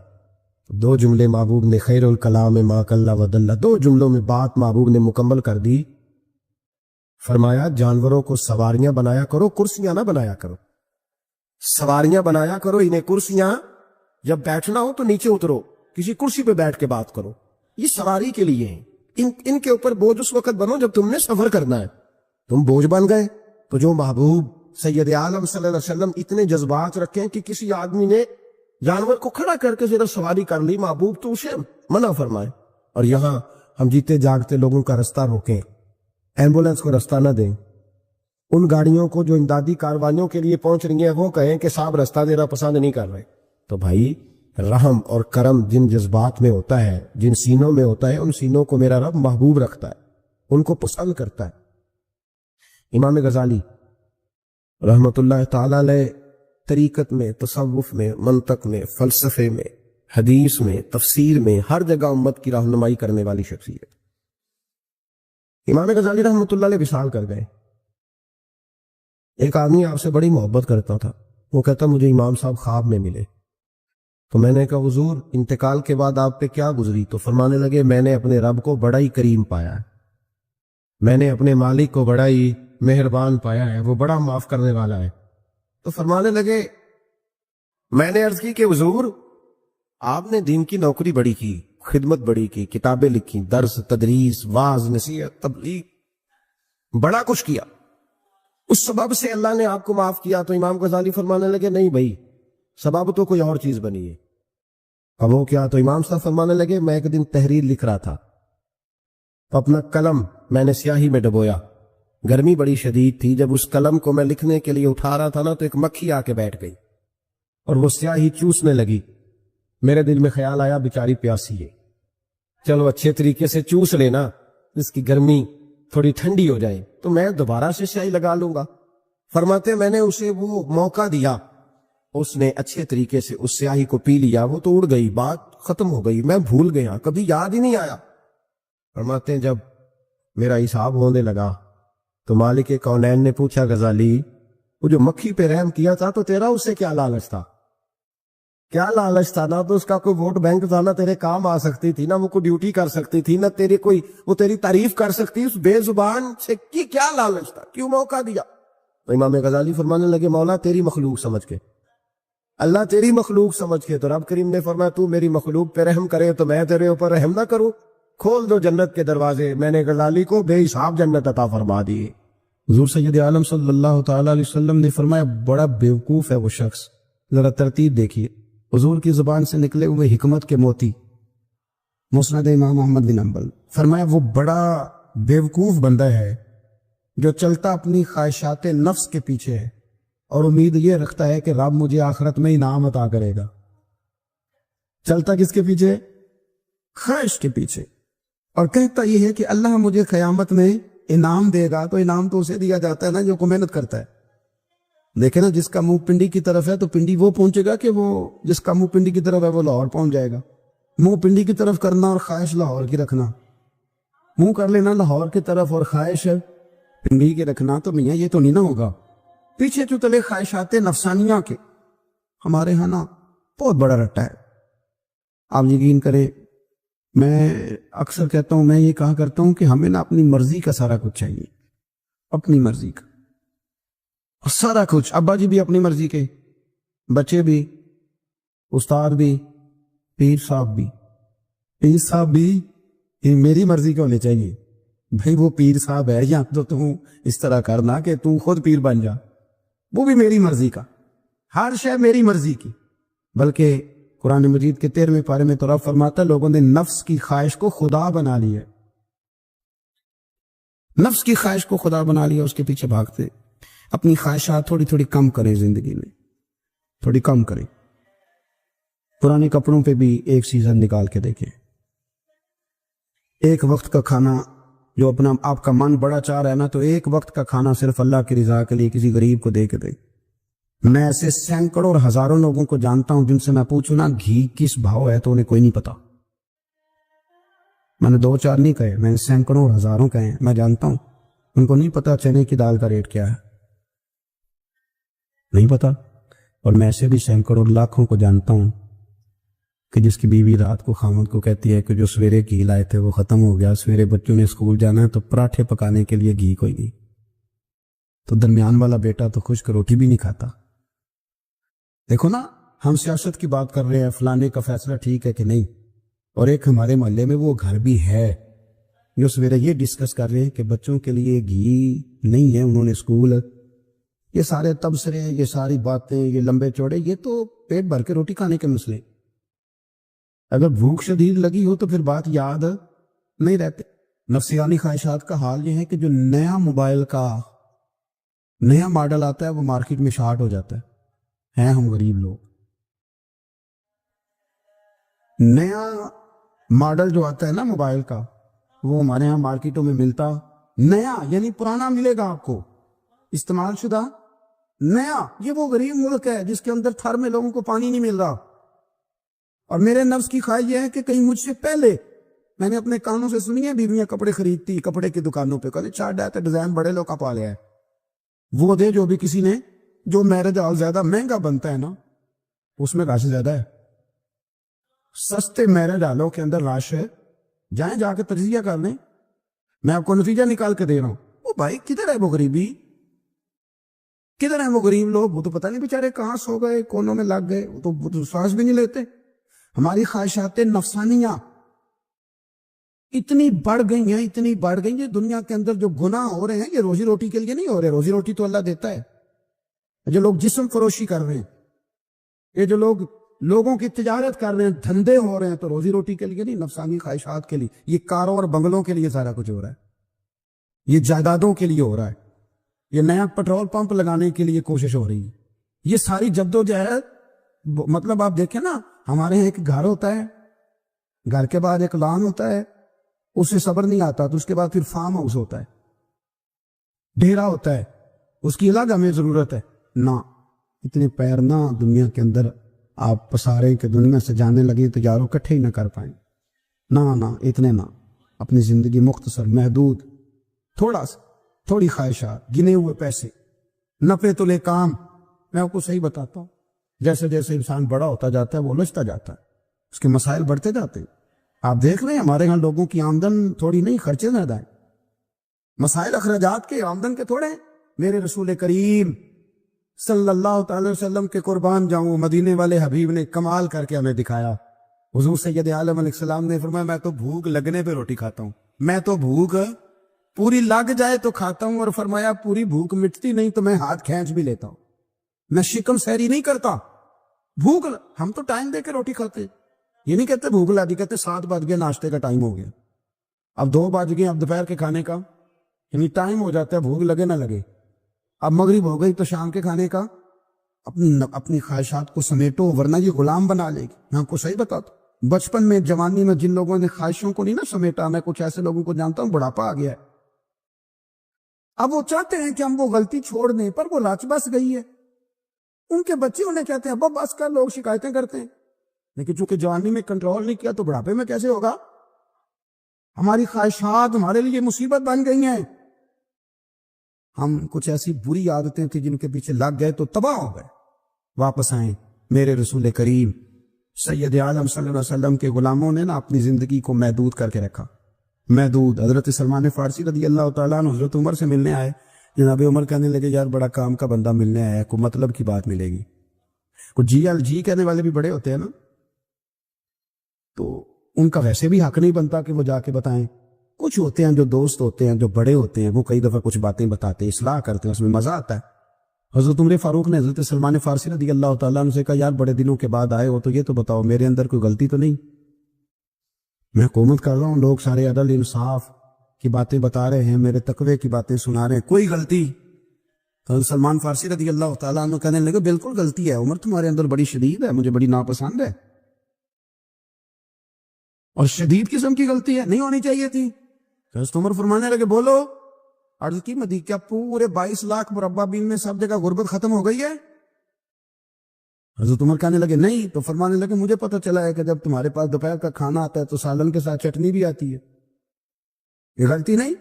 2 جملے محبوب نے, خیر الکلام ما قل ودل, 2 جملوں میں بات محبوب نے مکمل کر دی. فرمایا جانوروں کو سواریاں بنایا کرو, کرسیاں نہ بنایا کرو, سواریاں بنایا کرو انہیں کرسیاں, جب بیٹھنا ہو تو نیچے اترو, کسی کرسی پہ بیٹھ کے بات کرو, یہ سواری کے لیے ہیں, ان کے اوپر بوجھ اس وقت بنو جب تم نے سفر کرنا ہے. تم بوجھ بن گئے. تو جو محبوب سید عالم صلی اللہ علیہ وسلم اتنے جذبات رکھیں کہ کسی آدمی نے جانور کو کھڑا کر کے ذرا سواری کر لی, محبوب تو اسے منع فرمائے. اور یہاں ہم جیتے جاگتے لوگوں کا رستہ روکیں, ایمبولنس کو رستہ نہ دیں, ان گاڑیوں کو جو امدادی کاروائیوں کے لیے پہنچ رہی ہیں وہ کہیں کہ صاحب رستہ دینا پسند نہیں کر رہے. تو بھائی رحم اور کرم جن جذبات میں ہوتا ہے, جن سینوں میں ہوتا ہے, ان سینوں کو میرا رب محبوب رکھتا ہے, ان کو پسند کرتا ہے. امام غزالی رحمت اللہ تعالی علیہ طریقت میں, تصوف میں, منطق میں, فلسفے میں, حدیث میں, تفسیر میں, ہر جگہ امت کی رہنمائی کرنے والی شخصیت. امام غزالی رحمت اللہ علیہ وصال کر گئے. ایک آدمی آپ سے بڑی محبت کرتا تھا, وہ کہتا مجھے امام صاحب خواب میں ملے. تو میں نے کہا حضور انتقال کے بعد آپ پہ کیا گزری؟ تو فرمانے لگے میں نے اپنے رب کو بڑا ہی کریم پایا ہے, میں نے اپنے مالک کو بڑا ہی مہربان پایا ہے, وہ بڑا معاف کرنے والا ہے. تو فرمانے لگے میں نے عرض کی کہ حضور آپ نے دین کی نوکری بڑی کی, خدمت بڑی کی, کتابیں لکھی, درس, تدریس, واعظ, نصیحت, تبلیغ, بڑا کچھ کیا, اس سبب سے اللہ نے آپ کو معاف کیا. تو امام غزالی فرمانے لگے نہیں بھائی, سبب تو کوئی اور چیز بنی ہے. اب وہ کیا؟ تو امام صاحب فرمانے لگے میں ایک دن تحریر لکھ رہا تھا, تو اپنا قلم میں نے سیاہی میں ڈبویا, گرمی بڑی شدید تھی, جب اس قلم کو میں لکھنے کے لیے اٹھا رہا تھا نا تو ایک مکھی آ کے بیٹھ گئی اور وہ سیاہی چوسنے لگی. میرے دل میں خیال آیا بیچاری پیاسی ہے, چلو اچھے طریقے سے چوس لینا, اس کی گرمی تھوڑی ٹھنڈی ہو جائے تو میں دوبارہ سے سیاہی لگا لوں گا. فرماتے میں نے اسے وہ موقع دیا, اس نے اچھے طریقے سے اس سیاہی کو پی لیا, وہ تو اڑ گئی, بات ختم ہو گئی, میں بھول گیا, کبھی یاد ہی نہیں آیا. فرماتے ہیں جب میرا حساب ہونے لگا تو مالک کونین نے پوچھا غزالی وہ جو مکھی پہ رحم کیا تھا تو تیرا اس سے کیا لالچ تھا؟ کیا لالچ تھا؟ نہ تو اس کا کوئی ووٹ بینک تھا, نہ تیرے کام آ سکتی تھی, نہ وہ کوئی ڈیوٹی کر سکتی تھی, نہ تیری کوئی وہ تیری تعریف کر سکتی. اس بے زبان سے کیا لالچ تھا, کیوں موقع دیا؟ تو امام غزالی فرمانے لگے مولا تیری مخلوق سمجھ کے, اللہ تیری مخلوق سمجھ کے. تو رب کریم نے فرمایا تو میری مخلوق پہ رحم کرے تو میں تیرے اوپر رحم نہ کروں؟ کھول دو جنت کے دروازے. میں نے غزالی کو بے حساب جنت عطا فرما دی. حضور سید عالم صلی اللہ تعالی علیہ وسلم نے فرمایا بڑا بیوقوف ہے وہ شخص, ذرا ترتیب دیکھیے. حضور کی زبان سے نکلے ہوئے حکمت کے موتی, مسند امام محمد بن حنبل. فرمایا وہ بڑا بیوقوف بندہ ہے جو چلتا اپنی خواہشات نفس کے پیچھے ہے اور امید یہ رکھتا ہے کہ رب مجھے آخرت میں انعام عطا کرے گا. چلتا کس کے پیچھے؟ خواہش کے پیچھے, اور کہتا یہ ہے کہ اللہ مجھے قیامت میں انعام دے گا. تو انعام تو اسے دیا جاتا ہے نا جو کو محنت کرتا ہے. دیکھیں نا, جس کا منہ پنڈی کی طرف ہے تو پنڈی وہ پہنچے گا کہ وہ جس کا منہ پنڈی کی طرف ہے وہ لاہور پہنچ جائے گا. منہ پنڈی کی طرف کرنا اور خواہش لاہور کی رکھنا, منہ کر لینا لاہور کی طرف اور خواہش پنڈی کی رکھنا, تو میاں یہ تو نہیں نہ ہوگا. پیچھے تو تلے خواہشات نفسانیہ کے ہمارے ہاں نا بہت بڑا رٹا ہے. آپ یقین کریں میں اکثر کہتا ہوں، میں یہ کہا کرتا ہوں کہ ہمیں نا اپنی مرضی کا سارا کچھ چاہیے، اپنی مرضی کا اور سارا کچھ. ابا جی بھی اپنی مرضی کے، بچے بھی، استاد بھی، پیر صاحب بھی. پیر صاحب بھی یہ میری مرضی کے ہونے چاہیے. بھائی وہ پیر صاحب ہے یا تو تم اس طرح کرنا کہ تم خود پیر بن جا، وہ بھی میری مرضی کا. ہر شے میری مرضی کی. بلکہ قرآن مجید کے 13ویں پارے میں تو رب فرماتا ہے لوگوں نے نفس کی خواہش کو خدا بنا لی ہے. نفس کی خواہش کو خدا بنا لیا، اس کے پیچھے بھاگتے. اپنی خواہشات تھوڑی تھوڑی کم کریں، زندگی میں تھوڑی کم کریں. پرانے کپڑوں پہ بھی ایک سیزن نکال کے دیکھیں. ایک وقت کا کھانا جو اپنا آپ کا من بڑا چاہ رہا ہے نا، تو ایک وقت کا کھانا صرف اللہ کی رضا کے لیے کسی غریب کو دے کے دے. میں ایسے سینکڑوں اور ہزاروں لوگوں کو جانتا ہوں جن سے میں پوچھوں نا گھی کس بھاؤ ہے تو انہیں کوئی نہیں پتا. میں نے 2-4 نہیں کہے، میں نے سینکڑوں اور ہزاروں کہے ہیں. میں جانتا ہوں ان کو نہیں پتا چنے کی دال کا ریٹ کیا ہے، نہیں پتا. اور میں ایسے بھی سینکڑوں لاکھوں کو جانتا ہوں کہ جس کی بیوی رات کو خامد کو کہتی ہے کہ جو سویرے گھی لائے تھے وہ ختم ہو گیا، سویرے بچوں نے اسکول جانا ہے تو پراٹھے پکانے کے لیے گھی کوئی نہیں. تو درمیان والا بیٹا تو خشک روٹی بھی نہیں کھاتا. دیکھو نا، ہم سیاست کی بات کر رہے ہیں، فلانے کا فیصلہ ٹھیک ہے کہ نہیں، اور ایک ہمارے محلے میں وہ گھر بھی ہے جو سویرے یہ ڈسکس کر رہے ہیں کہ بچوں کے لیے گھی نہیں ہے، انہوں نے اسکول. یہ سارے تبصرے، یہ ساری باتیں، یہ لمبے چوڑے، یہ تو پیٹ بھر کے روٹی کھانے کے مسئلے. اگر بھوک شدید لگی ہو تو پھر بات یاد نہیں رہتے. نفسیانی خواہشات کا حال یہ ہے کہ جو نیا موبائل کا نیا ماڈل آتا ہے وہ مارکیٹ میں شارٹ ہو جاتا ہے. ہیں ہم غریب لوگ، نیا ماڈل جو آتا ہے نا موبائل کا وہ ہمارے ہاں مارکیٹوں میں ملتا نیا، یعنی پرانا ملے گا آپ کو، استعمال شدہ نیا. یہ وہ غریب ملک ہے جس کے اندر تھر میں لوگوں کو پانی نہیں مل رہا. اور میرے نفس کی خواہش یہ ہے کہ کہیں مجھ سے پہلے، میں نے اپنے کانوں سے سنی ہے بیویاں کپڑے خریدتی کپڑے کی دکانوں پہ، کہتے چارٹ آتا ہے ڈیزائن بڑے لوگ کا پا لیا ہے، وہ دے جو بھی کسی نے. جو میرج ہال زیادہ مہنگا بنتا ہے نا اس میں رش زیادہ ہے. سستے میرج ہالوں کے اندر رش ہے، جائیں جا کے تجزیہ کر لیں. میں آپ کو نتیجہ نکال کے دے رہا ہوں. وہ بھائی کدھر ہے وہ غریبی، کدھر ہیں وہ غریب لوگ؟ وہ تو پتہ نہیں بیچارے کہاں سو گئے، کونوں میں لگ گئے، وہ تو سانس بھی نہیں لیتے. ہماری خواہشات نفسانیہ اتنی بڑھ گئی ہیں، اتنی بڑھ گئی ہیں. دنیا کے اندر جو گناہ ہو رہے ہیں یہ روزی روٹی کے لیے نہیں ہو رہے. روزی روٹی تو اللہ دیتا ہے. جو لوگ جسم فروشی کر رہے ہیں، یہ جو لوگ لوگوں کی تجارت کر رہے ہیں، دھندے ہو رہے ہیں، تو روزی روٹی کے لیے نہیں، نفسانی خواہشات کے لیے. یہ کاروں اور بنگلوں کے لیے سارا کچھ ہو رہا ہے، یہ جائیدادوں کے لیے ہو رہا ہے، یہ نیا پٹرول پمپ لگانے کے لیے کوشش ہو رہی ہے. یہ ساری جدوجہد، مطلب آپ دیکھیں نا، ہمارے یہاں ایک گھر ہوتا ہے، گھر کے بعد ایک لان ہوتا ہے، اس سے صبر نہیں آتا، تو اس کے بعد پھر فارم ہاؤس ہوتا ہے، ڈیرا ہوتا ہے، اس کی الگ ہمیں ضرورت ہے. نہ اتنے پیر نہ دنیا کے اندر آپ پسارے کہ دنیا سے جانے لگے تو یاروں کٹھے ہی نہ کر پائیں. نہ اتنے نہ. اپنی زندگی مختصر، محدود، تھوڑی خواہشات، گنے ہوئے پیسے، نفع تلے کام. میں آپ کو صحیح بتاتا ہوں، جیسے جیسے انسان بڑا ہوتا جاتا ہے وہ الجھتا جاتا ہے، اس کے مسائل بڑھتے جاتے ہیں. آپ دیکھ رہے ہیں ہمارے ہاں لوگوں کی آمدن تھوڑی نہیں، خرچے زیادہ ہیں. مسائل اخراجات کے آمدن کے تھوڑے ہیں. میرے رسول کریم صلی اللہ تعالی وسلم کے قربان جاؤں، مدینے والے حبیب نے کمال کر کے ہمیں دکھایا. حضور سید عالم علیہ السلام نے فرمایا میں تو بھوک لگنے پہ روٹی کھاتا ہوں، میں تو بھوک پوری لگ جائے تو کھاتا ہوں، اور فرمایا پوری بھوک مٹتی نہیں تو میں ہاتھ کھینچ بھی لیتا ہوں، میں شکم سیری نہیں کرتا. بھوک ہم تو ٹائم دے کے روٹی کھاتے، یہ نہیں کہتے بھوک لگی، کہتے 7 بج گئے، ناشتے کا ٹائم ہو گیا، اب 2 بج گئے، اب دوپہر کے کھانے کا، یعنی ٹائم ہو جاتا ہے، بھوک لگے نہ لگے. اب مغرب ہو گئی تو شام کے کھانے کا. اپنی خواہشات کو سمیٹو ورنہ یہ غلام بنا لے گی. میں آپ کو صحیح بتاتا ہوں، بچپن میں جوانی میں جن لوگوں نے خواہشوں کو نہیں نا سمیٹا، میں کچھ ایسے لوگوں کو جانتا ہوں بڑھاپا آ گیا ہے، اب وہ چاہتے ہیں کہ ہم وہ غلطی چھوڑ دیں، پر وہ رچ بس گئی ہے. ان کے بچے انہیں کہتے ہیں ابا بس کر، لوگ شکایتیں کرتے ہیں، لیکن چونکہ جوانی میں کنٹرول نہیں کیا تو بڑھاپے میں کیسے ہوگا؟ ہماری خواہشات ہمارے لیے مصیبت بن گئی ہیں. ہم کچھ ایسی بری عادتیں تھیں جن کے پیچھے لگ گئے تو تباہ ہو گئے. واپس آئیں. میرے رسول کریم سید عالم صلی اللہ علیہ وسلم کے غلاموں نے نا اپنی زندگی کو محدود کر کے رکھا. محدود. حضرت سلمان فارسی رضی اللہ تعالیٰ عنہ حضرت عمر سے ملنے آئے. جناب عمر کہنے لگے یار بڑا کام کا بندہ ملنے آیا ہے, کوئی مطلب کی بات ملے گی. کوئی جی کہنے والے بھی بڑے ہوتے ہیں نا, تو ان کا ویسے بھی حق نہیں بنتا کہ وہ جا کے بتائیں. کچھ ہوتے ہیں جو دوست ہوتے ہیں, جو بڑے ہوتے ہیں, وہ کئی دفعہ کچھ باتیں بتاتے ہیں, اصلاح کرتے ہیں, اس میں مزہ آتا ہے. حضرت عمر فاروق نے حضرت سلمان فارسی رضی اللہ تعالیٰ عنہ سے کہا یار بڑے دنوں کے بعد آئے ہو تو یہ تو بتاؤ میرے اندر کوئی غلطی تو نہیں؟ میں حکومت کر رہا ہوں, لوگ سارے عدل انصاف کی باتیں بتا رہے ہیں, میرے تقوی کی باتیں سنا رہے ہیں, کوئی غلطی؟ تو حضرت سلمان فارسی رضی اللہ تعالیٰ عنہ کہنے لگے بالکل غلطی ہے عمر, تمہارے اندر بڑی شدید ہے, مجھے بڑی ناپسند ہے, اور شدید قسم کی غلطی ہے, نہیں ہونی چاہیے تھی. حضرت عمر فرمانے لگے بولو. عرض کی مدی کیا پورے 22 لاکھ مربع میل میں سب جگہ غربت ختم ہو گئی ہے؟ حضرت عمر کہنے لگے نہیں. تو فرمانے لگے مجھے پتہ چلا ہے کہ جب تمہارے پاس دوپہر کا کھانا آتا ہے تو سالن کے ساتھ چٹنی بھی آتی ہے, یہ غلطی نہیں؟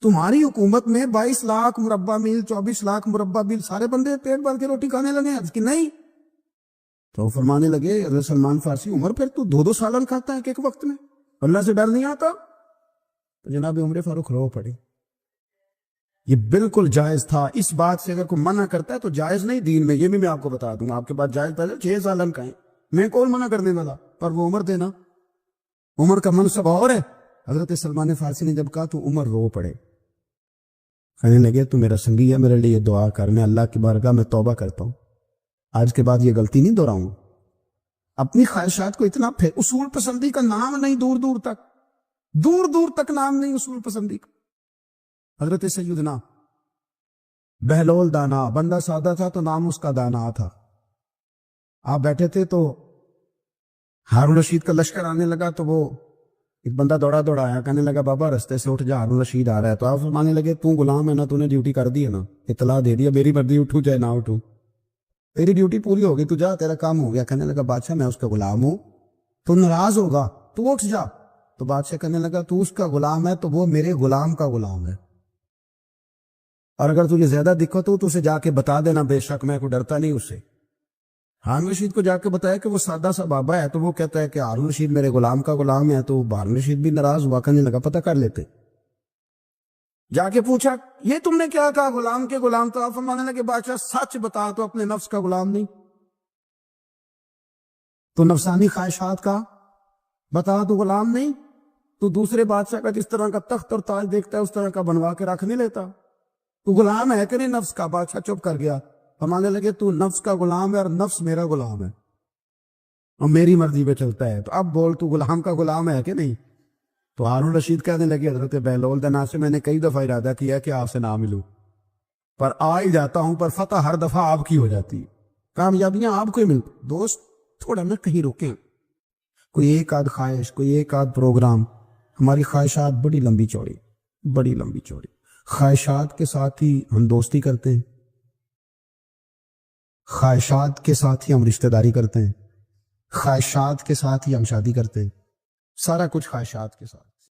تمہاری حکومت میں 22 لاکھ مربع میل 24 لاکھ مربع میل سارے بندے پیٹ بھر کے روٹی کھانے لگے. عرض کی نہیں. تو فرمانے لگے حضرت سلمان فارسی عمر پھر تو 2 سالن کھاتا ہے ایک وقت میں, اللہ سے ڈر نہیں آتا؟ تو جناب عمر فاروق رو پڑے. یہ بالکل جائز تھا. اس بات سے اگر کوئی منع کرتا ہے تو جائز نہیں دین میں, یہ بھی میں آپ کو بتا دوں گا. آپ کے پاس جائز پہلے 6 سالن کھائیں, میں کون منع کرنے والا, پر وہ عمر دینا, عمر کا منصب اور ہے. حضرت سلمان فارسی نے جب کہا تو عمر رو پڑے, کہنے لگے تو میرا سنگی ہے, میرے لیے دعا کر, میں اللہ کی بارگاہ میں توبہ کرتا ہوں, آج کے بعد یہ غلطی نہیں دہراؤں. اپنی خواہشات کو اتنا اصول پسندی کا نام نہیں, دور دور تک نام نہیں اصول پسندی کا. حضرت سیدنا بہلول دانا, بندہ سادہ تھا تو نام اس کا دانا تھا. آپ بیٹھے تھے تو ہارون رشید کا لشکر آنے لگا, تو وہ ایک بندہ دوڑا آیا, کہنے لگا بابا رستے سے اٹھ جا, ہارون رشید آ رہا ہے. تو آپ فرمانے لگے تو غلام ہے نا, تو نے ڈیوٹی کر دی ہے نا, اطلاع دے دیا, میری مرضی اٹھوں چاہے نہ اٹھوں, تیری ڈیوٹی پوری ہوگی, تو جا, تیرا کام ہو گیا. کہنے لگا بادشاہ میں اس کا غلام ہوں, تو ناراض ہوگا, تو اٹھ جا. تو بادشاہ کہنے لگا تو اس کا غلام ہے تو وہ میرے غلام کا غلام ہے, اور اگر تجھے زیادہ دقت ہو تو اسے جا کے بتا دینا, بے شک میں کوئی ڈرتا نہیں اس سے. ہارون رشید کو جا کے بتایا کہ وہ سادہ سا بابا ہے, تو وہ کہتا ہے کہ ہارون رشید میرے غلام کا غلام ہے. تو ہارون رشید بھی ناراض ہوا, کہنے لگا پتہ کر لیتے. جا کے پوچھا یہ تم نے کیا کہا, غلام کے غلام؟ تو آپ فرمانے لگے بادشاہ سچ بتا, تو اپنے نفس کا غلام نہیں تو نفسانی خواہشات کا بتا, تو غلام نہیں. تو دوسرے بادشاہ کا جس طرح کا تخت اور تاج دیکھتا ہے اس طرح کا بنوا کے رکھ نہیں لیتا, تو غلام ہے کہ نہیں نفس کا؟ بادشاہ چپ کر گیا. فرمانے لگے تو نفس کا غلام ہے اور نفس میرا غلام ہے, اور میری مرضی پہ چلتا ہے, تو اب بول تو غلام کا غلام ہے کہ نہیں؟ تو ہارون رشید کہنے لگے حضرت بہلول دانا سے میں نے کئی دفعہ ارادہ کیا کہ آپ سے نہ ملوں, پر آ ہی جاتا ہوں, پر فتح ہر دفعہ آپ کی ہو جاتی ہے, کامیابیاں آپ کو ہی ملتی. دوست تھوڑا نہ کہیں روکیں, کوئی ایک آدھ خواہش, کوئی ایک آدھ پروگرام. ہماری خواہشات بڑی لمبی چوڑی. خواہشات کے ساتھ ہی ہم دوستی کرتے ہیں, خواہشات کے ساتھ ہی ہم رشتہ داری کرتے ہیں, خواہشات کے ساتھ ہی ہم شادی کرتے ہیں, سارا کچھ خواہشات کے ساتھ.